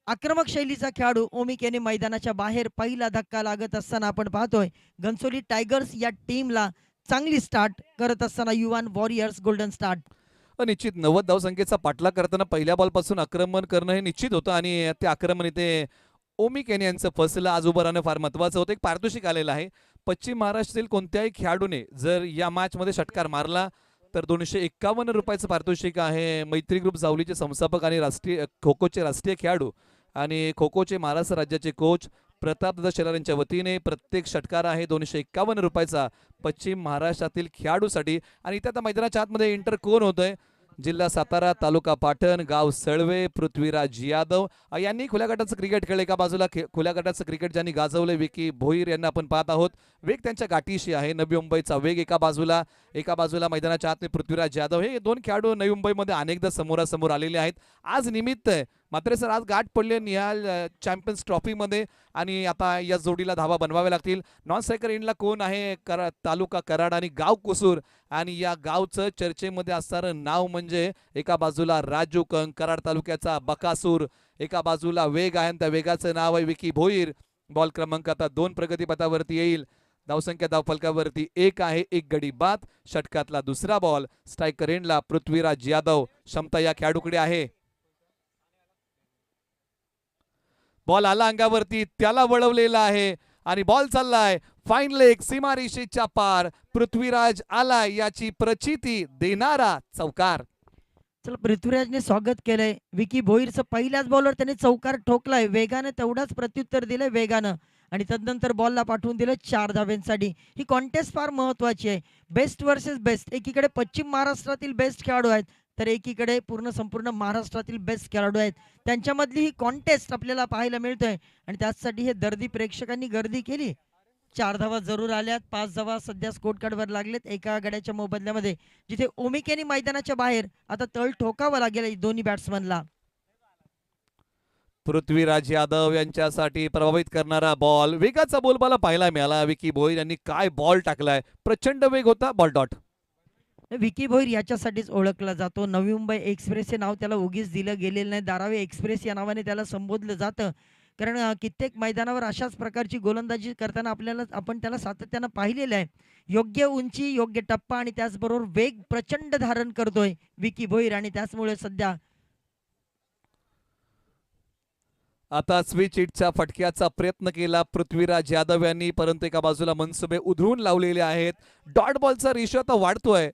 आक्रमक शैलीचा खेळाडू ओमी केनी मैदानाच्या बाहेर. पहिला धक्का लागत असताना आपण पाहतोय घनसोली टायगर्स या टीमला चांगली स्टार्ट करत असताना युवान वॉरियर्स गोल्डन स्टार्ट. निश्चित 90 धावसंख्येचा पाठलाग करताना पहिल्या बॉलपासून आक्रमण करणं हे निश्चित होतं आणि ते आक्रमण इथे ओमी केनी यांचं फसलं. आज उभं राहणं फार महत्वाचं होतं. एक पारितोषिक आलेलं आहे. पश्चिम महाराष्ट्रातील कोणत्याही खेळाडूने जर या मॅचमध्ये षटकार मारला तर 251 रुपयाचं पारितोषिक आहे. मैत्री ग्रुप जावलीचे संस्थापक आणि राष्ट्रीय खो खोचे राष्ट्रीय खेळाडू आणि खो खोचे महाराष्ट्र राज्याचे कोच प्रतापदादा शेलार यांच्या वतीने प्रत्येक षटकार आहे 251 रुपयाचा पश्चिम महाराष्ट्रातील खेळाडूसाठी. आणि इथे आता मैदानाच्या आतमध्ये इंटर कोण होतंय? जिल्हा सातारा, तालुका पाटण, गाव सळवे, पृथ्वीराज यादव यांनी खुल्या गटाचं क्रिकेट खेळ. एका बाजूला खुल्या गटाचं क्रिकेट ज्यांनी गाजवले विकी भोईर यांना आपण पाहत आहोत. वेग त्यांच्या गाठीशी आहे. नवी मुंबईचा वेग एका बाजूला मैदानाच्या आत पृथ्वीराज यादव. हे दोन खेळाडू नवी मुंबईमध्ये अनेकदा समोरासमोर आलेले आहेत. आज निमित्त आहे मात्र सर आज गाठ पडले निहाल चॅम्पियन्स ट्रॉफीमध्ये आणि आता या जोडीला धावा बनवाव्या लागतील. नॉन स्ट्रायकर एंडला कोण आहे? तालुका कराड आणि गाव कुसूर आणि या गावचं चर्चेमध्ये असणारं नाव म्हणजे एका बाजूला राजू कंग कराड तालुक्याचा बकासूर, एका बाजूला वेग आहे आणि त्या वेगाचं नाव आहे विकी भोईर. बॉल क्रमांक आता 2 प्रगतीपथावरती येईल. धावसंख्या धावफलकावरती 1 आहे, 1 गडी बाद. षटकातला दुसरा बॉल स्ट्रायकर एंडला पृथ्वीराज यादव. क्षमता या खेळाडूकडे आहे. बॉल आला अंगावरती, त्याला वळवलेला आहे आणि बॉल चाललाय फाईन लेग सीमारेषेच्या पार. पृथ्वीराज आला याची प्रचिती देणारा चौकार. चला पृथ्वीराजने स्वागत केलंय. विकी भोईरचं पहिल्याच बॉलवर त्याने चौकार ठोकलाय. वेगानं तेवढाच प्रत्युत्तर दिलंय वेगानं आणि तदनंतर बॉलला पाठवून दिलं 4 धाव्यांसाठी. ही कॉन्टेस्ट फार महत्वाची आहे. Best versus best. एकीकडे पश्चिम महाराष्ट्रातील बेस्ट खेळाडू आहेत तर एकीकडे संपूर्ण महाराष्ट्रातील बेस्ट खेळाडू आहेत. त्यांच्यामधली ही कॉन्टेस्ट आपल्याला पाहायला मिळतोय आणि त्यासाठी हे दर्दी प्रेक्षकांनी गर्दी केली. 4 धावा जरूर आल्यात. 5 धावा सध्या स्कोर कार्डवर लागलेत एका गड्याच्या मोबदल्यामध्ये. जिथे ओमी केनी मैदानाच्या बाहेर आता तळ ठोकावा लागेल दोन्ही बॅट्समनला. पृथ्वीराज यादव यांच्यासाठी प्रभावित करणारा बॉल, वेगाचा बोलबाला पाहायला मिळाला. विकी भोईर यांनी काय बॉल टाकलाय, प्रचंड वेग होता. Ball dot. विकी भोईर याच्यासाठीच ओळखला जातो. नवी मुंबई एक्सप्रेस हे नाव त्याला उगीच दिलं गेलेलं नाही. धारावी एक्सप्रेस या नावाने त्याला संबोधलं जातं कारण कित्येक मैदानावर अशाच प्रकारची गोलंदाजी करताना आपण त्याला सातत्यानं पाहिलेलं आहे. योग्य उंची, योग्य टप्पा आणि त्याचबरोबर वेग प्रचंड धारण करतोय विकी भोईर आणि त्याचमुळे सध्या आता स्विच हिटच्या फटक्याचा प्रयत्न केला पृथ्वीराज यादव यांनी, परंतु एका बाजूला मनसुबे उधळून लावलेले आहेत. डॉट बॉलचा रेशो आता वाढतोय.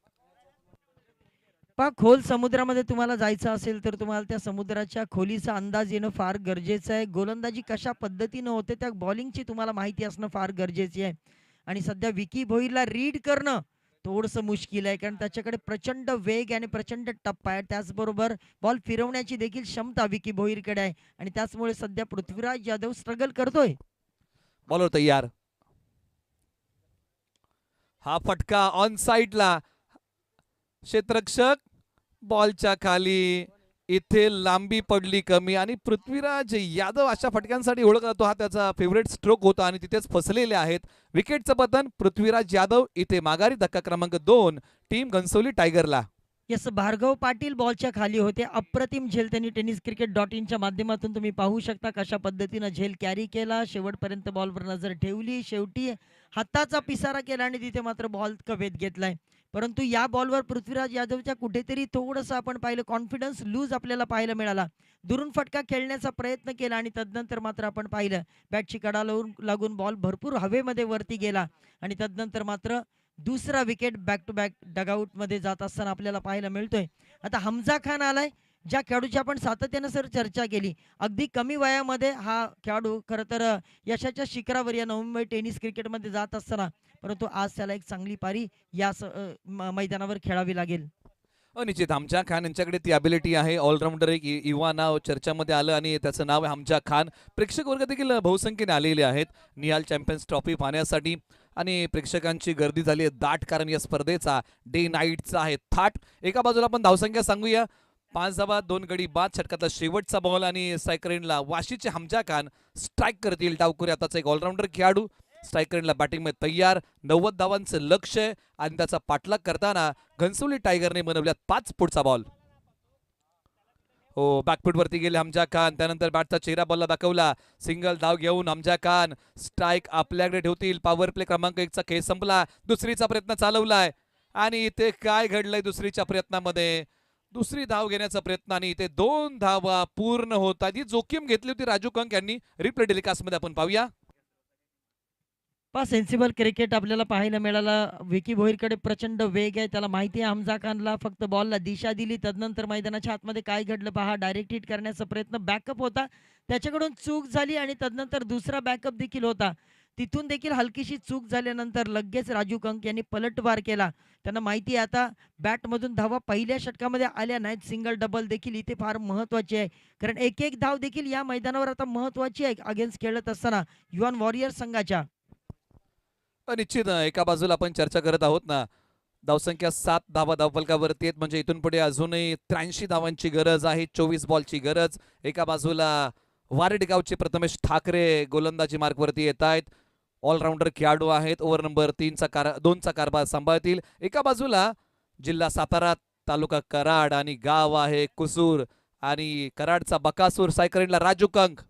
पहा, खोल समुद्रामध्ये तुम्हाला जायचं असेल तर तुम्हाला त्या समुद्राच्या खोलीचा अंदाज येणं फार गरजेचं आहे. गोलंदाजी कशा पद्धतीनं होते त्या बॉलिंगची तुम्हाला माहिती असणं फार गरजेची आहे. आणि सध्या विकी भोईरला रीड करणं थोडंसं मुश्किल आहे, कारण त्याच्याकडे प्रचंड वेग आणि प्रचंड टप्पा आहे. त्याचबरोबर बॉल फिरवण्याची देखील क्षमता विकी भोईरकडे आहे आणि त्याचमुळे सध्या पृथ्वीराज यादव स्ट्रगल करतोय. बॉलर तयार. हा फटका ऑन साइडला, क्षेत्ररक्षक बॉलच्या खाली, इथे लांबी पडली कमी आणि पृथ्वीराज यादव अशा फटक्यांसाठी ओळखला जातो. हा त्याचा फेवरेट स्ट्रोक होता आणि तिथेच फसलेले आहेत. विकेटचं पतन पृथ्वीराज यादव. इथे माघारी धक्का क्रमांक 2 टीम घनसोली टायगरला. यस, भार्गव पाटील बॉलच्या खाली होते. अप्रतिम झेल त्यांनी tenniscricket.in माध्यमातून तुम्ही पाहू शकता कशा पद्धतीनं झेल कॅरी केला, शेवटपर्यंत बॉलवर नजर ठेवली, शेवटी हाताचा पिसारा केला आणि तिथे मात्र बॉल कवेत घेतलाय. परंतु या बॉलवर पृथ्वीराज यादवच्या कुठेतरी थोडंसं आपण पाहिलं कॉन्फिडन्स लूज आपल्याला पाहायला मिळाला. दुरून फटका खेळण्याचा प्रयत्न केला आणि तदनंतर मात्र आपण पाहिलं बॅटची कडा लागून बॉल भरपूर हवेमध्ये वरती गेला आणि तदनंतर मात्र दुसरा wicket back to back dugout मध्ये जात असताना आपल्याला पाहायला मिळतोय. आता हमजा खान आलाय, ज्या खेळाडूची आपण सातत्यानं सर चर्चा केली. अगदी कमी वयामध्ये हा खेळाडू खरं तर यशाच्या शिखरावर या नवी मुंबई टेनिस क्रिकेटमध्ये जात असताना, परंतु आज त्याला एक चांगली पारी या मैदानावर खेळावी लागेल. निश्चित हमजा खान यांच्याकडे ती अबिलिटी आहे. ऑलराऊंडर एक युवा नाव चर्चामध्ये आलं आणि त्याचं नाव आहे हमजा खान. प्रेक्षक वर्ग देखील बहुसंख्येने आलेले आहेत निहाल चॅम्पियन्स ट्रॉफी पाहण्यासाठी आणि प्रेक्षकांची गर्दी झाली आहे दाट, कारण या स्पर्धेचा डे नाईटचा आहे थाट. एका बाजूला आपण धावसंख्या सांगूया, 5 धावा 2 गडी बाद. षटकातला शेवटचा बॉल आणि स्ट्राईक रेंजला वाशीचे हमजा खान स्ट्राईक करतील. डावखुरी आताचा एक ऑलराऊंडर खेळाडू स्ट्राईक रेंजला बॅटिंगमध्ये तयार. 90 धावांचं लक्ष आहे आणि त्याचा पाठलाग करताना घनसोली टायगरने बनवल्यात 5 फूटचा बॉल. हो, बॅकफूट वरती गेले हमजा खान. त्यानंतर बॅटचा चेहरा बॉलला दाखवला. सिंगल धाव घेऊन हमजा खान स्ट्राईक आपल्याकडे ठेवतील. पॉवर प्ले क्रमांक 1चा खेळ संपला. दुसरीचा प्रयत्न चालवलाय आणि इथे काय घडलंय दुसरीच्या प्रयत्नामध्ये, दुसरी धाव घेण्याचा प्रयत्न आणि इथे 2 धावा पूर्ण होतात. ही जोखीम घेतली होती राजू कंक यांनी. रिप्ले टेलिकास्ट मध्ये आपण पाहूया. सेन्सिबल क्रिकेट आपल्याला पाहायला मिळाला. विकी भोईरकडे प्रचंड वेग आहे, त्याला माहिती आहे हमजा खानला फक्त बॉलला दिशा दिली. तदनंतर मैदानाच्या आतमध्ये काय घडलं पहा. डायरेक्ट हिट करण्याचा प्रयत्न बॅकअप होता, त्याच्याकडून चूक झाली आणि तदनंतर दुसरा बॅकअप देखील होता, तिथून देखील हलकीशी चूक झाल्यानंतर लगेच राजू कंक यांनी पलटवार केला. त्यांना माहिती आहे आता बॅटमधून धावा पहिल्या षटकामध्ये आल्या नाहीत. सिंगल डबल देखील इथे फार महत्वाची आहे, कारण एक एक धाव देखील या मैदानावर आता महत्वाची आहे अगेन्स्ट खेळत असताना युवान वॉरियर संघाच्या. निश्चित एका बाजूला आपण चर्चा करत आहोत ना, धावसंख्या 7 धावा धावफलकावरती आहेत, म्हणजे इथून पुढे अजूनही 83 धावांची गरज आहे, 24 बॉलची गरज. एका बाजूला वारेडगावचे प्रथमेश ठाकरे गोलंदाजी मार्कवरती येत आहेत. ऑलराऊंडर खेळाडू आहेत. ओव्हर नंबर 2चा कारभार सांभाळतील. एका बाजूला जिल्हा सातारा, तालुका कराड आणि गाव आहे कुसूर आणि कराडचा बकासूर. सायकरेनला राजू कंक,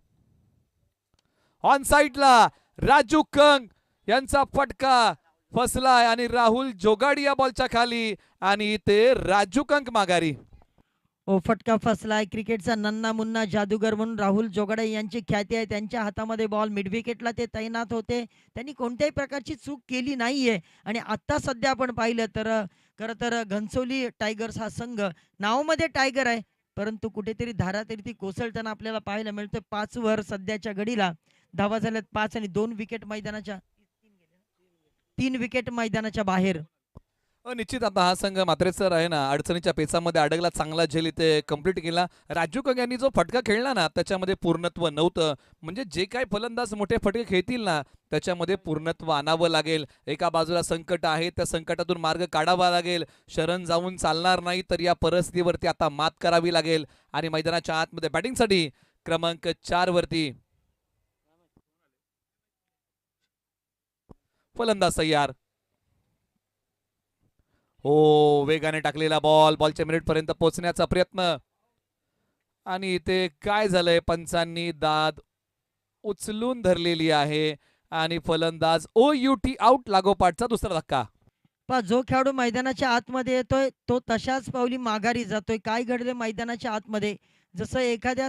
ऑन साइडला राजू कंक यांचा फटका फसलाय आणि राहुल जोगाडिया बॉलच्या खाली आणि इथे राजू कंक माघारी. फटका फसलाय. क्रिकेटचा नन्ना मुन्ना जादूगर म्हणून राहुल जोगडे यांची ख्याती आहे. त्यांच्या हातामध्ये बॉल मिड विकेटला ते तैनात होते. त्यांनी कोणत्याही प्रकारची चूक केली नाहीये आणि आता सध्या आपण पाहिलं तर खरं तर घनसोली टायगर्स हा संघ नावामध्ये टायगर आहे, परंतु कुठेतरी धारातीर्थी कोसळताना आपल्याला पाहायला मिळतं. 5 वर सध्याच्या घडीला धावा झाल्यात 5 आणि 2 विकेट मैदानाच्या 3 विकेट मैदानाच्या बाहेर. निश्चित आता हा संघ मात्रेसर आहे ना, अडचणीच्या पेचामध्ये अडगला. चांगला झेल इथे कंप्लीट केला. राजू कंग यांनी जो फटका खेळला ना त्याच्यामध्ये पूर्णत्व नव्हतं, म्हणजे जे काही फलंदाज मोठे फटके खेळतील ना त्याच्यामध्ये पूर्णत्व आणावं लागेल. एका बाजूला संकट आहे, त्या संकटातून मार्ग काढावा लागेल. शरण जाऊन चालणार नाही, तर या परिस्थितीवरती आता मात करावी लागेल. आणि मैदानाच्या आतमध्ये बॅटिंगसाठी क्रमांक 4 वरती फलंदाज तयार. हो, वेगाने टाकलेला बॉल, बॉलच्या मिनिट पर्यंत पोहोचण्याचा प्रयत्न आणि इथे काय झालंय, पंचांनी दाद उचलून धरलेली आहे आणि फलंदाज OUT आउट लागोपाठचा दुसरा धक्का. जो खेळाडू मैदानाच्या आतमध्ये येतोय तो तशाच पावली माघारी जातोय. काय घडले मैदानाच्या आतमध्ये? जसं एखाद्या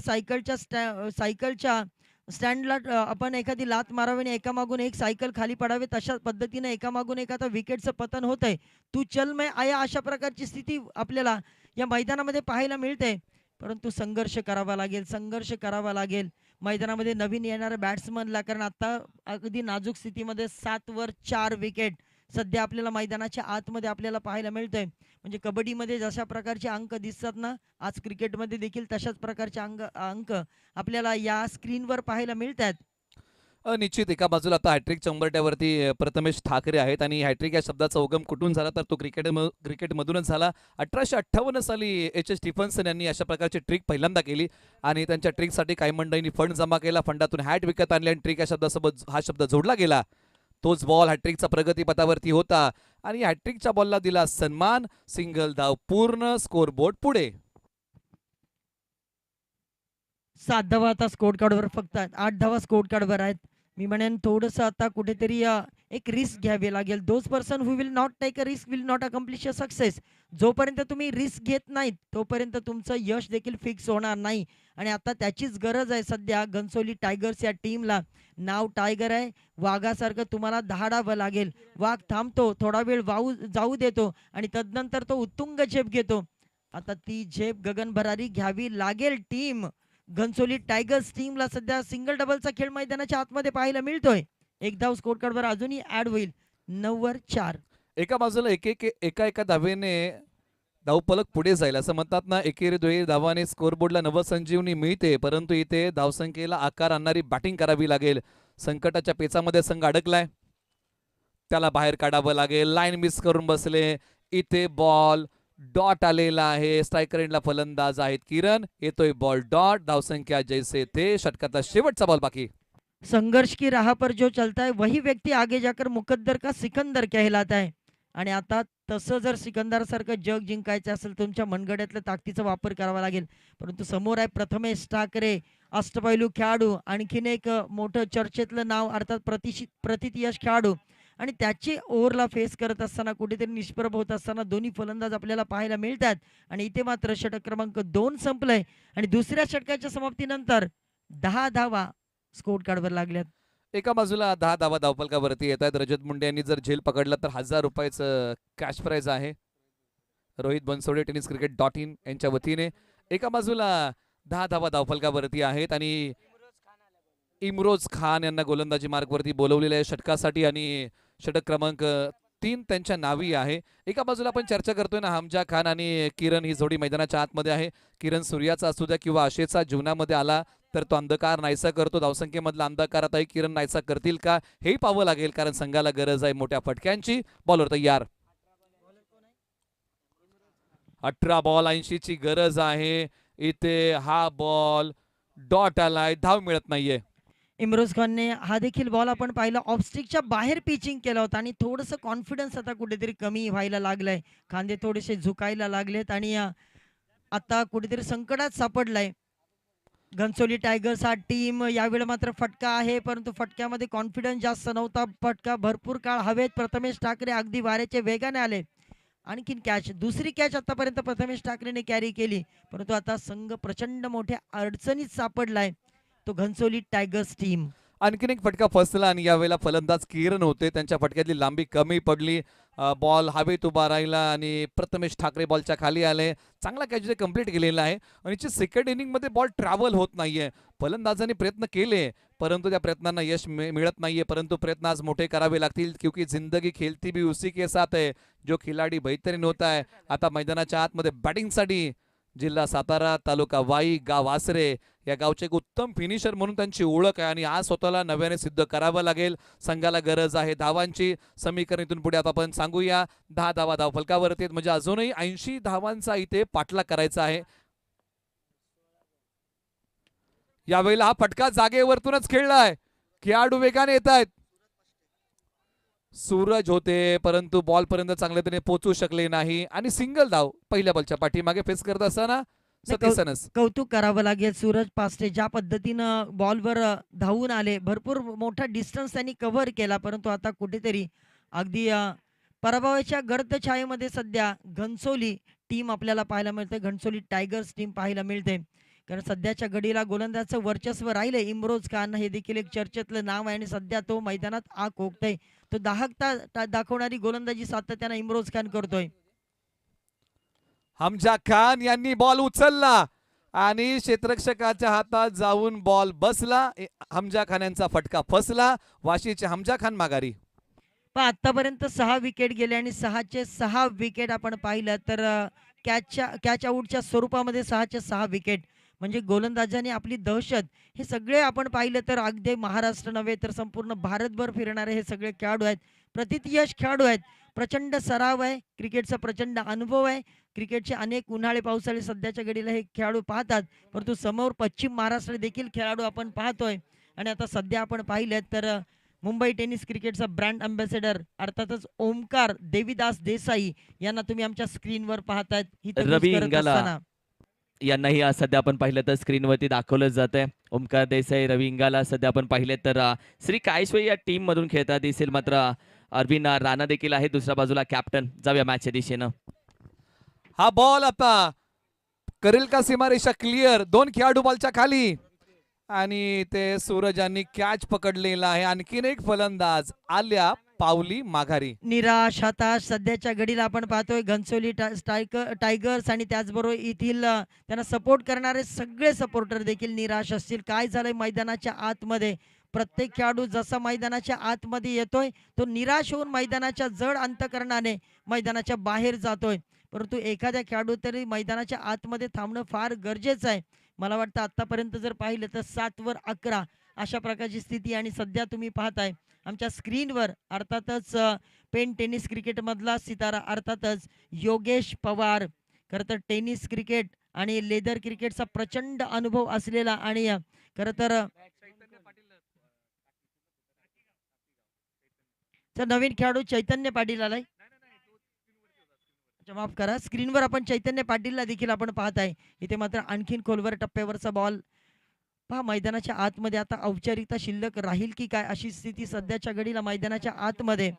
सायकलच्या स्टँडला आपण एखादी लात मारावी आणि एकामागून एक सायकल खाली पडावे, तशाच पद्धतीने एकामागून एक आता विकेटचं पतन होतंय. तू चल मैं आया अशा प्रकारची स्थिती आपल्याला या मैदानामध्ये पाहायला मिळते. परंतु संघर्ष करावा लागेल, संघर्ष करावा लागेल मैदानामध्ये नवीन येणाऱ्या बॅट्समनला. कारण आता अगदी नाजूक स्थितीमध्ये 7 वर 4 विकेट सध्या आपल्याला मैदानाच्या आतमध्ये आपल्याला पाहायला मिळतंय. म्हणजे कबड्डीमध्ये जशा प्रकारचे अंक दिसतात ना, आज क्रिकेटमध्ये देखील तशाच प्रकारचे अंक आपल्याला या स्क्रीनवर पाहायला मिळतात. निश्चित एका बाजूला आता हॅट्रिक चंबरट्यावरती प्रथमेश ठाकरे आहेत आणि हॅट्रिक या शब्दाचा उगम कुठून झाला तर तो क्रिकेटमधूनच झाला. 1858 साली HS स्टीफन्सन यांनी अशा प्रकारची ट्रिक पहिल्यांदा केली आणि त्यांच्या ट्रिकसाठी काही मंडळींनी फंड जमा केला, फंडातून हॅट विकत आणले आणि ट्रिक या शब्दासोबत हा शब्द जोडला गेला. तोच बॉल हॅट्रिकचा प्रगतीपथावरती होता आणि हॅट्रिकच्या बॉलला दिला सन्मान. सिंगल धाव पूर्ण, स्कोर बोर्ड पुढे. 7 धावा आता स्कोर कार्डवर फक्त आहेत. 8 धावा स्कोर कार्डवर आहेत. मी म्हणेन थोडंसं आता कुठेतरी एक रिस्क घ्यावी लागेल. Those person who will not take a risk will not accomplish a success. जोपर्यंत तुम्ही रिस्क घेत नाहीत तोपर्यंत तुमचं यश देखील फिक्स होणार नाही. आणि आता त्याचीच गरज आहे सध्या घनसोली टायगर्स या टीमला. नाव टायगर आहे, वाघासारखं तुम्हाला दहाडावं लागेल. वाघ थांबतो, थोडा वेळ जाऊ देतो आणि तदनंतर तो उत्तुंग झेप घेतो. आता ती झेप गगनभरारी घ्यावी लागेल टीम घनसोली टायगर्स टीमला. सध्या सिंगल डबलचा खेळ मैदानाच्या आतमध्ये पाहायला मिळतोय. एक धाव स्कोर कार्डवर अजूनही ऍड होईल. 9 वर 4. एका बाजूला एका धावेने धावफलक पुढे जाईल असं म्हणतात ना. एकेरी 2 धावाने स्कोरबोर्डला नवसंजीवनी मिळते, परंतु इथे धावसंख्येला आकार आणणारी बॅटिंग करावी लागेल. संकटाच्या पेचामध्ये संघ अडकलाय, त्याला बाहेर काढावं लागेल. लाईन मिस करून बसले. इथे बॉल डॉट आलेला आहे. स्ट्रायकर एंडला फलंदाज आहेत किरण. येतोय बॉल डॉट. धावसंख्या जैसे थे. षटकाचा शेवटचा बॉल बाकी. संघर्ष की राह पर जो चलता है वही व्यक्ती आगे जाकर मुकद्दर का सिकंदर कहलाता है. आणि आता तसं जर सिकंदरासारखं जग जिंकायचं असेल तुमच्या मनगड्यातल्या ताकदीचा वापर करावा लागेल. परंतु समोर आहे प्रथमेश ठाकरे, अष्टपैलू खेळाडू, आणखीन एक मोठं चर्चेतलं नाव अर्थात प्रतियश खेळाडू. आणि त्याची ओव्हरला फेस करत असताना कुठेतरी निष्प्रभ होत असताना दोन्ही फलंदाज आपल्याला पाहायला मिळतात. आणि इथे मात्र षटक क्रमांक 2 संपलंय आणि दुसऱ्या षटकाच्या समाप्तीनंतर 10 धावा स्कोर कार्डवर लागल्यात. एका बाजूला 10 धावा धावफलकावरती येत आहेत. रजत मुंडे यांनी जर झेल पकडला तर 1000 रुपयाचं कॅश प्राइज आहे Rohit Bansode tennis cricket .in यांच्या वतीने. एका बाजूला 10 धावा धावफलकावरती आहेत आणि इमरोज खान यांना गोलंदाजी मार्गवरती बोलवलेले आहे षटकासाठी आणि षटक क्रमांक 3 त्यांच्या नावी आहे. एका बाजूला आपण चर्चा करतोय ना, हमजा खान आणि किरण ही जोडी मैदानाच्या आतमध्ये आहे. किरण सूर्याचा असू द्या किंवा आशेचा जीवनामध्ये आला तर तो अंधकार नाहीसा करतो. धावसंख्येमधला अंधकार आता किरण नाहीसा करतील का हेही पाहावं लागेल, कारण संघाला गरज आहे मोठ्या फटक्यांची. बॉलवर तयार. 18 बॉल 80 ची गरज आहे. इथे हा बॉल डॉट आलाय, धाव मिळत नाहीये. इम्रोज खानने हा देखील बॉल आपण पाहिला ऑफस्टिकच्या बाहेर पिचिंग केला होता आणि थोडंसं कॉन्फिडन्स आता कुठेतरी कमी व्हायला लागलाय. खांदे थोडेसे झुकायला लागलेत आणि आता कुठेतरी संकटात सापडलाय घनसोली टायगर्स हा टीम. यावेळी मात्र फटका आहे, परंतु फटक्यामध्ये कॉन्फिडन्स जास्त नव्हता. फटका भरपूर काळ हवेत. प्रथमेश ठाकरे अगदी वाऱ्याच्या वेगाने आले. आणखीन कॅच, दुसरी कॅच आतापर्यंत प्रथमेश ठाकरेने कॅरी केली, परंतु आता संघ प्रचंड मोठ्या अडचणीत सापडलाय तो घनसोली टायगर्स टीम. आणखीन एक फटका फसला आणि यावेळेला फलंदाज किरण होते, त्यांच्या फटक्यातली लांबी कमी पडली. बॉल हवेत उभा राहिला आणि प्रथमेश ठाकरे बॉलच्या खाली आले. चांगला कॅच कंप्लीट केलेला आहे आणि सेकंड इनिंगमध्ये बॉल ट्रॅव्हल होत नाहीये. फलंदाजांनी प्रयत्न केले परंतु त्या प्रयत्नांना यश मिळत नाहीये. परंतु प्रयत्न आज मोठे करावे लागतील, क्योंकि जिंदगी खेलती भी उसी के साथ है. जो खिलाडी बेहतरीन होता है. आता मैदानाच्या आतमध्ये बॅटिंगसाठी जिल्हा सातारा, तालुका वाई, गाव आसरे या गावचे एक उत्तम फिनिशर म्हणून त्यांची ओळख आहे आणि आज स्वतःला नव्याने सिद्ध करावं लागेल. संघाला गरज आहे धावांची. समीकरणीतून पुढे आता आपण सांगूया 10 धावा धावफलकावरती, म्हणजे अजूनही 80 धावांचा इथे पाठलाग करायचा आहे. यावेळेला हा फटका जागेवरतूनच खेळलाय. खेळाडू वेगाने येत आहेत. सूरज होते परंतु बॉल पर्यंत चांगल्या तऱ्हेने पोहोचू शकले नाही आणि सिंगल धाव पहिल्या बॉलच्या पाठीमागे फेस करत असताना सतीश सनस. कौतुक करावं लागेल सूरज पास्टे ज्या पद्धतीनं बॉलवर धावून आले, भरपूर मोठा डिस्टन्स त्यांनी कव्हर केला, परंतु आता कुठेतरी अगदी पराभवाच्या गर्दछायेमध्ये सध्या घनसोली टीम आपल्याला पाहायला मिळते. घनसोली टायगर्स टीम पाहायला मिळते, कारण सध्याच्या घडीला गोलंदाजाचं वर्चस्व राहिलंय. इम्रोज खान हे देखील एक चर्चेतलं नाव आहे आणि सध्या तो मैदानात आग ओकतोय. तो दाहकता दाखवणारी गोलंदाजी सातत्यानं इम्रोज खान करतोय. हमजा खान यांनी बॉल उचलला आणि क्षेत्ररक्षकाच्या हातात जाऊन बॉल बसला. हमजा खान यांचा फटका फसला. वाशीचे हमजा खान माघारी. पण आतापर्यंत 6 विकेट गेले आणि 6चे 6 विकेट आपण पाहिलं तर कॅच आऊटच्या स्वरूपामध्ये 6चे 6 विकेट म्हणजे गोलंदाजाने आपली दहशत हे सगळे आपण पाहिलं तर अगदी महाराष्ट्र नव्हे तर संपूर्ण भारतभर फिरणारे हे सगळे खेळाडू आहेत. प्रतियश खेळाडू आहेत. प्रचंड सराव आहे, क्रिकेटचा प्रचंड अनुभव आहे. क्रिकेटचे अनेक उन्हाळे पावसाळे सध्याच्या घडीला हे खेळाडू पाहतात, परंतु समोर पश्चिम महाराष्ट्र देखील खेळाडू आपण पाहतोय. आणि आता सध्या आपण पाहिलं तर मुंबई टेनिस क्रिकेटचा ब्रँड अँबॅसेडर अर्थातच ओमकार देवीदास देसाई यांना तुम्ही आमच्या स्क्रीनवर पाहतायत. रवी इंगाला यांनाही आज सध्या आपण पाहिलं तर स्क्रीनवरती दाखवलं जात आहे. ओमकार देसाई, रवी इंगाला सध्या आपण पाहिले तर श्री कायेश्वरी या टीम मधून खेळता दिसेल. मात्र अरविंद राणा देखील आहे दुसऱ्या बाजूला कॅप्टन. जाऊया मॅचच्या दिशेनं. हा बॉल आता करेल का सीमारेषा क्लिअर. 2 खेळाडू बॉलच्या खाली आणि ते सूरज यांनी कॅच पकडलेला आहे. आणखीन एक फलंदाज आल्या पावली माघारी. निराश हताश सध्याच्या घडीला आपण पाहतोय घनसोली टायगर्स आणि त्याचबरोबर येथील त्यांना सपोर्ट करणारे सगळे सपोर्टर देखील निराश असतील. काय झालंय मैदानाच्या आतमध्ये, प्रत्येक खेळाडू जसा मैदानाच्या आतमध्ये येतोय तो निराश होऊन मैदानाच्या जड अंतकरणाने मैदानाच्या बाहेर जातोय. परंतु एखाद्या खेळाडू तरी मैदानाच्या आतमध्ये थांबणं फार गरजेचं आहे. मला वाटतं आतापर्यंत जर पाहिलं तर 7 वर 11 अशा प्रकारची स्थिती. आणि सध्या तुम्ही पाहताय आमच्या स्क्रीनवर अर्थातच पेन टेनिस क्रिकेट मधला सितारा अर्थातच योगेश पवार. खरं तर टेनिस क्रिकेट आणि लेदर क्रिकेटचा प्रचंड अनुभव असलेला आणि खरं तर नवीन खेळाडू चैतन्य पाटील आलाय. माफ करा, स्क्रीनवर आपण चैतन्य पाटीलला देखील आपण पाहत आहे. इथे मात्र आणखीन खोलवर टप्प्यावरचा बॉल पहा. मैदानाच्या आतमध्ये आता औपचारिकता शिल्लक राहील की काय अशी स्थिती सध्याच्या घडीला मैदानाच्या आतमध्ये.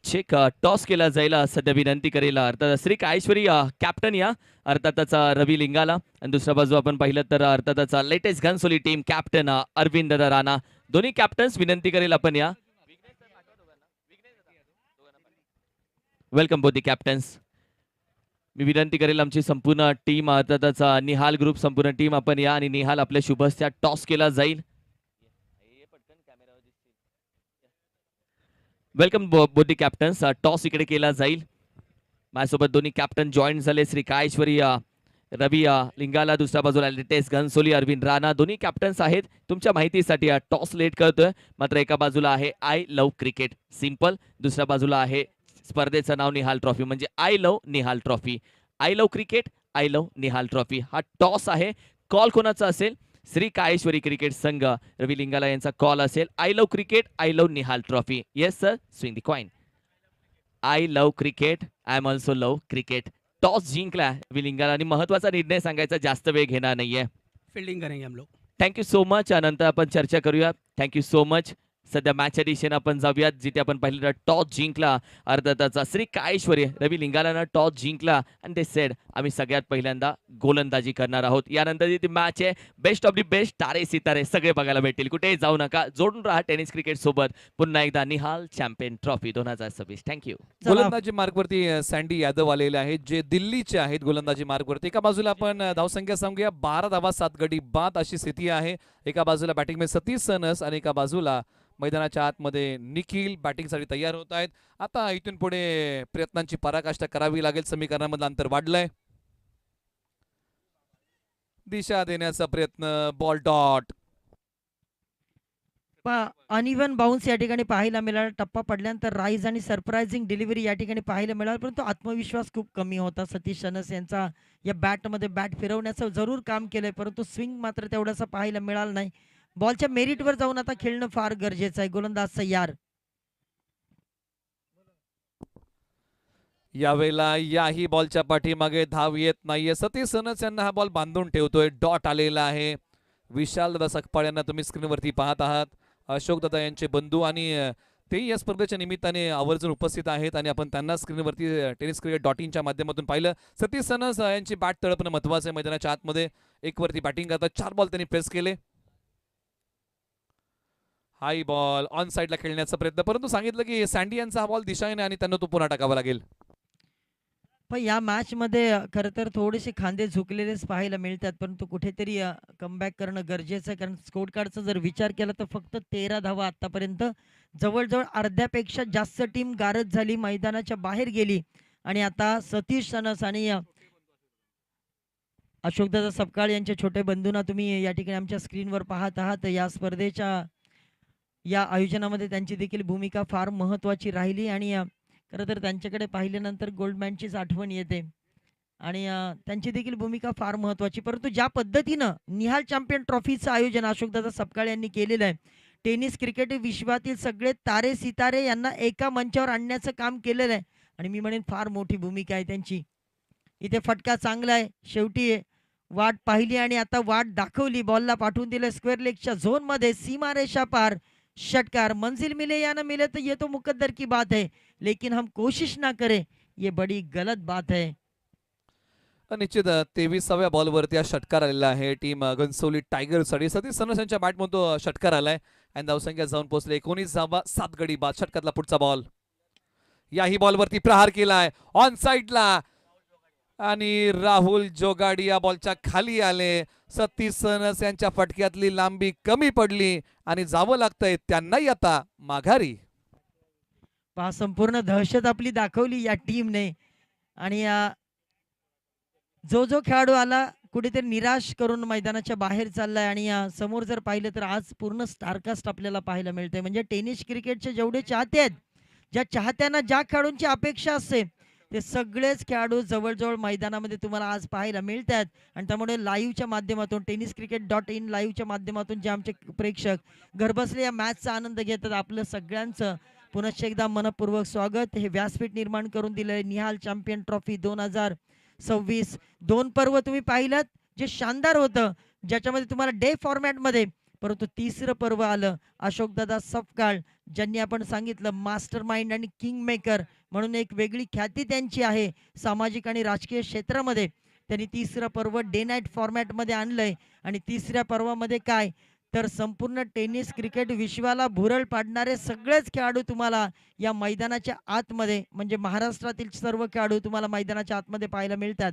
चेक टॉस केला जाईल. सध्या विनंती करेल अर्थात श्री कायेश्वरी कॅप्टन या अर्थातच रवी लिंगाला. आणि दुसऱ्या बाजू आपण पाहिलं तर अर्थातच latest Ghansoli team captain Arvind Rana. दोन्ही कॅप्टन्स विनंती करेल आपण या. Welcome both the captains. मी विनंती करेल आमची संपूर्ण टीम अर्थातच निहाल ग्रुप संपूर्ण टीम आपण या. आणि निहाल आपल्या शुभस्या टॉस केला जाईल. Welcome both the captains. Toss इकडे केला जाईल. माझ्यासोबत दोन्ही कॅप्टन जॉईन झाले. श्री कायेश्वरी रवी लिंगाला, दुसऱ्या बाजूला लेटेस्ट घनसोली अरविंद राणा. दोन्ही कॅप्टन्स आहेत. तुमच्या माहितीसाठी टॉस लेट करतोय. मात्र एका बाजूला आहे आय लव्ह क्रिकेट सिंपल, दुसऱ्या बाजूला आहे स्पर्धेचं नाव निहाल ट्रॉफी म्हणजे I love Nihal trophy. I love cricket, I love Nihal trophy हा टॉस आहे. कॉल कोणाचा असेल? श्री कायेश्वरी क्रिकेट संघ रवी लिंगाला यांचा कॉल असेल. I love cricket, I love Nihal trophy. Yes sir, swing the coin. I love cricket, I am also love cricket. Toss जिंकला रवी Lingala आणि महत्वाचा निर्णय सांगायचा, जास्त वेळ घेणार नाहीये. फील्डिंग करेंगे हम लोग. Thank you so much. नंतर आपण चर्चा करूया. Thank you so much. सध्या मॅचच्या दिशेने आपण जाऊयात जिथे आपण पाहिलं टॉस जिंकला अर्थातच श्री कायेश्वरी रवी लिंगाला टॉस जिंकला आणि ते सेड आम्ही सगळ्यात पहिल्यांदा गोलंदाजी करणार आहोत. यानंतर जी मॅच आहे बेस्ट ऑफ द बेस्ट तारे सितारे सगळे बघायला भेटतील. कुठेही जाऊ नका, जोडून राहा टेनिस क्रिकेट सोबत. पुन्हा एकदा निहाल चॅम्पियन ट्रॉफी 2026. थँक्यू. गोलंदाजी मार्कवरती सँडी यादव आलेले आहेत जे दिल्लीचे आहेत. गोलंदाजी मार्कवरती एका बाजूला आपण धावसंख्या सांगूया 12 धावा 7 गडी बाद अशी स्थिती आहे. एका बाजूला बॅटिंग मध्ये सतीश सनस आणि एका बाजूला मैदानाच्या आतमध्ये निखिल बॅटिंगसाठी तयार होत आहेत. आता इथून पुढे प्रयत्नांची पराकाष्ठा करावी लागेल. समीकरणामधलं अंतर वाढलंय. दिशा देण्याचा प्रयत्न, बॉल डॉट. अनइव्हन बाउन्स या ठिकाणी पाहायला मिळाला. टप्पा पडल्यानंतर राईज आणि सरप्राइझिंग डिलिव्हरी या ठिकाणी पाहायला मिळाला, परंतु आत्मविश्वास खूप कमी होता. सतीश सनस यांचा या बॅटमध्ये बॅट फिरवण्याचं जरूर काम केलंय, परंतु स्विंग मात्र तेवढासा पाहायला मिळाला नाही. बॉलच्या मेरिटवर जाऊन आता खेळणं फार गरजेचं आहे. गोलंदाज तयार. यावेळेला याही बॉलच्या पाठीमागे धाव येत नाहीये. सतीश सनस यांना हा बॉल बांधून ठेवतोय. डॉट आलेला आहे. विशाल दादा सकपाळ यांना तुम्ही स्क्रीनवरती पाहत आहात. अशोक दादा यांचे बंधू आणि तेही या स्पर्धेच्या निमित्ताने आवर्जून उपस्थित आहेत आणि आपण त्यांना स्क्रीनवरती टेनिस क्रिकेट डॉट इनच्या माध्यमातून पाहिलं. सतीश सनस यांची बॅट तळपणं महत्वाचं आहे. मैदानाच्या आतमध्ये एक वरती बॅटिंग करतात. 4 बॉल त्यांनी प्रेस केले. हाय बॉल ऑन साईडला खेळण्याचा प्रयत्न, परंतु सांगितलं की सँडी यांचा हा बॉल दिशाहीन आहे आणि त्यांना तो पुन्हा टाकावा लागेल. पण या मॅचमध्ये खरं तर थोडेसे खांदे झुकलेलेच पाहायला मिळतात, परंतु कुठेतरी कमबॅक करणं गरजेचं आहे. कारण स्कोर कार्डचा जर विचार केला तर फक्त 13 धावा आतापर्यंत. जवळजवळ अर्ध्यापेक्षा जास्त टीम गारद झाली, मैदानाच्या बाहेर गेली. आणि आता सतीश सनस आणि अशोकदादा सपकाळ यांच्या छोटे बंधूंना तुम्ही या ठिकाणी आमच्या स्क्रीनवर पाहत आहात. या स्पर्धेच्या या आयोजनामध्ये त्यांची देखील भूमिका फार महत्त्वाची राहिली. आणि खरं तर त्यांच्याकडे पाहिल्यानंतर गोल्डमॅनचीच आठवण येते. आणि त्यांची देखील भूमिका फार महत्त्वाची. परंतु ज्या पद्धतीनं निहाल चॅम्पियन ट्रॉफीचं आयोजन अशोकदादा सपकाळ यांनी केलेलं आहे, टेनिस क्रिकेट विश्वातील सगळे तारे सितारे यांना एका मंचावर आणण्याचं काम केलेलं आहे. आणि मी म्हणेन फार मोठी भूमिका आहे त्यांची. इथे फटका चांगला आहे. शेवटी वाट पाहिली आणि आता वाट दाखवली. बॉलला पाठवून दिलं स्क्वेअर लेगच्या झोनमध्ये. सीमारेषा पार षटकार. मंजिल मिले या न मिले तो ये तो मुकद्दर की बात है, लेकिन हम कोशिश ना करें ये बड़ी गलत बात है. निश्चित 23व्या बॉलवरती हा षटकार आलेला आहे टीम घनसोली टायगरसाठी. सतीश सनस यांच्या बॅटमधून तो षटकार आलाय आणि धावसंख्या जाऊन पोहोचले 19 धावा 7 गडी बाद. षटकातला पुढचा बॉल. याही बॉलवरती प्रहार केलाय ऑन साईडला आणि राहुल जोगाडी या बॉलच्या खाली आले. सतीश सनस यांच्या फटक्यातली लांबी कमी पडली आणि जावं लागतंय त्यांनाही आता माघारी. पहा संपूर्ण दहशत आपली दाखवली या टीमने. आणि जो जो खेळाडू आला कुठेतरी निराश करून मैदानाच्या बाहेर चाललाय. आणि समोर जर पाहिलं तर आज पूर्ण स्टारकास्ट आपल्याला पाहायला मिळतंय. म्हणजे टेनिस क्रिकेटचे जेवढे चाहते आहेत, ज्या चाहत्यांना ज्या खेळाडूंची अपेक्षा असते, ते सगळेच खेळाडू जवळजवळ मैदानामध्ये तुम्हाला आज पाहायला मिळत आहेत. आणि त्यामुळे लाईव्हच्या माध्यमातून tenniscricket.in लाईव्हच्या माध्यमातून जे आमचे प्रेक्षक घरबसले या मॅचचा आनंद घेतात, आपलं सगळ्यांचं पुनश्च एकदा मनपूर्वक स्वागत. हे व्यासपीठ निर्माण करून दिलंय निहाल चॅम्पियन ट्रॉफी 2026. 2 पर्व तुम्ही पाहिलात जे शानदार होतं, ज्याच्यामध्ये तुम्हाला डे फॉर्मॅटमध्ये, परंतु तिसरं पर्व आलं अशोकदादा सपकाळ, ज्यांनी आपण सांगितलं मास्टर माइंड आणि किंग मेकर म्हणून एक वेगळी ख्याती त्यांची आहे सामाजिक आणि राजकीय क्षेत्रामध्ये. त्यांनी तिसरं पर्व डे नाईट फॉर्मॅटमध्ये आणलंय. आणि तिसऱ्या पर्वामध्ये काय तर संपूर्ण टेनिस क्रिकेट विश्वाला भुरळ पाडणारे सगळेच खेळाडू तुम्हाला या मैदानाच्या आतमध्ये, म्हणजे महाराष्ट्रातील सर्व खेळाडू तुम्हाला मैदानाच्या आतमध्ये पाहायला मिळतात.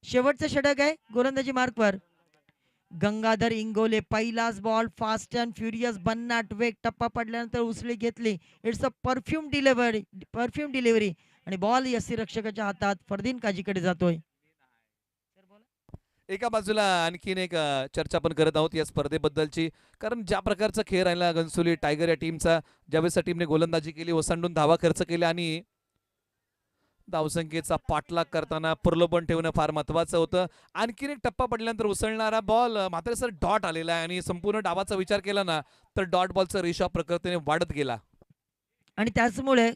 शेवटचं षटक आहे गोलंदाजी मार्कवर. गंगाधर इंगोले पहिलाच बॉल फास्ट अँड फ्युरियस भन्नाट वेग. टप्पा पडल्यानंतर उसळी घेतली. इट्स अ परफ्यूम डिलिव्हरी आणि बॉल यष्टीरक्षकाच्या हातात. फरदीन काजीकडे जातोय. एका बाजूला आणखीन एक चर्चा आपण करत आहोत या स्पर्धेबद्दलची, कारण ज्या प्रकारचा खेळ राहिला घनसोली टायगर या टीमचा, ज्यावेळेस टीमने गोलंदाजी केली, ओसांडून धावा खर्च केल्या आणि धावसंख्येचा पाठलाग करताना प्रलोभन ठेवणं फार महत्वाचं होतं. आणखीन एक टप्पा पडल्यानंतर उसळणारा बॉल मात्र सर डॉट आलेला आहे आणि संपूर्ण डावाचा विचार केला ना तर डॉट बॉलचा रेशो प्रकृतीने वाढत गेला आणि त्याचमुळे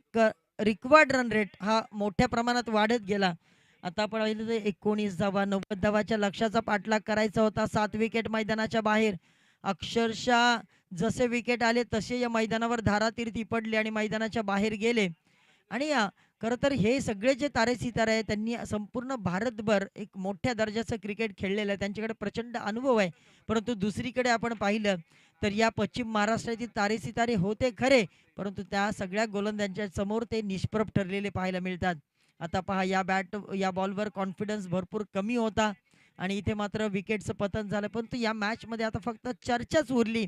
रिक्वायर्ड रन रेट हा मोठ्या प्रमाणात वाढत गेला. आता आपण पाहिलं तर 19 धावा 90 धावाच्या लक्ष्याचा पाठलाग करायचा होता. 7 विकेट मैदानाच्या बाहेर. अक्षरशः जसे विकेट आले तसे या मैदानावर धारातीर्थी पडले आणि मैदानाच्या बाहेर गेले. आणि खरं तर हे सगळे जे तारे सितारे आहेत त्यांनी संपूर्ण भारतभर एक मोठ्या दर्जाचं क्रिकेट खेळलेलं आहे. त्यांच्याकडे प्रचंड अनुभव आहे. परंतु दुसरीकडे आपण पाहिलं तर या पश्चिम महाराष्ट्रातील तारे सितारे होते खरे, परंतु त्या सगळ्या गोलंदाजांच्या समोर ते निष्प्रभ ठरलेले पाहायला मिळतात. आता पहा या बॉलवर कॉन्फिडन्स भरपूर कमी होता आणि इथे मात्र विकेटचं पतन झालं. परंतु या मॅचमध्ये आता फक्त चर्चाच उरली.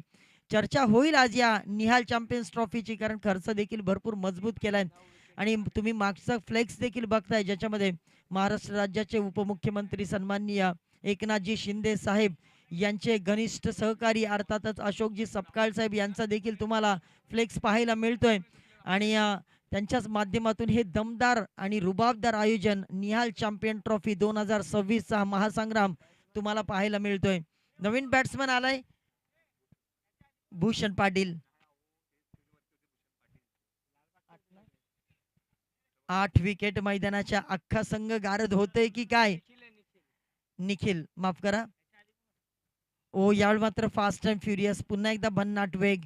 चर्चा होईल आज या निहाल चॅम्पियन्स ट्रॉफीची, कारण खर्च देखील भरपूर मजबूत केलाय. आणि तुम्ही मागचा फ्लेक्स देखील बघताय, ज्याच्यामध्ये महाराष्ट्र राज्याचे उपमुख्यमंत्री सन्माननीय एकनाथजी शिंदे साहेब यांचे घनिष्ठ सहकारी अर्थातच अशोकजी सपकाळ साहेब यांचा देखील तुम्हाला फ्लेक्स पाहायला मिळतोय. आणि त्यांच्याच माध्यमातून हे दमदार आणि रुबाबदार आयोजन निहाल चॅम्पियन ट्रॉफी 2026 चा महासंग्राम तुम्हाला पाहायला मिळतोय. नवीन बॅट्समन आलाय भूषण पाटील. 8 विकेट मैदानाच्या अख्खा संघ गारद होतोय की काय? निखिल माफ करा. ओ यावेळी मात्र फास्ट अँड फ्युरियस पुन्हा एकदा भन्नाट वेग,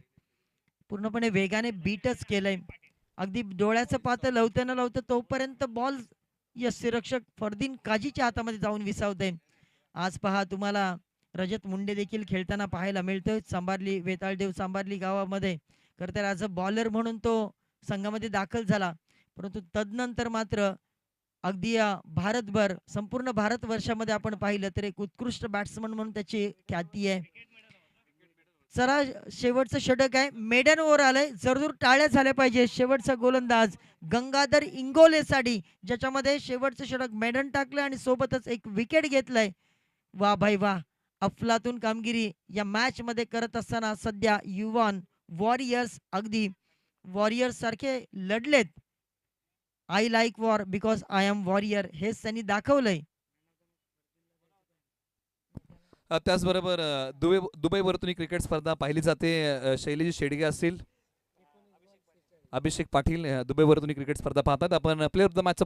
पूर्णपणे वेगाने बीटच केलंय. अगदी डोळ्याचं पातं लवतं न लवतं तोपर्यंत बॉल यष्टीरक्षक फरदीन काजीच्या हातामध्ये जाऊन विसावतंय. आज पहा तुम्हाला रजत मुंडे देखील खेळताना पाहायला मिळतोय सांबार्ली वेताळदेव सांबार्ली गावामध्ये. खरं तर ॲज अ बॉलर म्हणून तो संघामध्ये दाखल झाला, परंतु तदनंतर मात्र अगदी भारतभर संपूर्ण भारतवर्षामध्ये आपण पाहिलं तर एक उत्कृष्ट बॅट्समन म्हणून त्याची ख्याती आहे. चला शेवटचं षटक आहे, मेडन ओव्हर आलंय, जरूर टाळ्या झाल्या पाहिजे. शेवटचा गोलंदाज गंगाधर इंगोलेसाठी, ज्याच्यामध्ये शेवटचं षटक मेडन टाकलं आणि सोबतच एक विकेट घेतलंय. वा भाई वा, अफलातून कामगिरी या मॅच मध्ये करत असताना सध्या युवान वॉरियर्स अगदी वॉरियर्स सारखे लढलेत. I like war because I am warrior हेच त्यांनी दाखवलंय. त्याचबरोबर दुबई वरतून ही क्रिकेट स्पर्धा पाहिली जाते. शैलेजी शेडगे असतील, अभिषेक पाटील दुबई वरतून ही क्रिकेट स्पर्धा पाहतात. आपण प्लेअर ऑफ द मॅचचा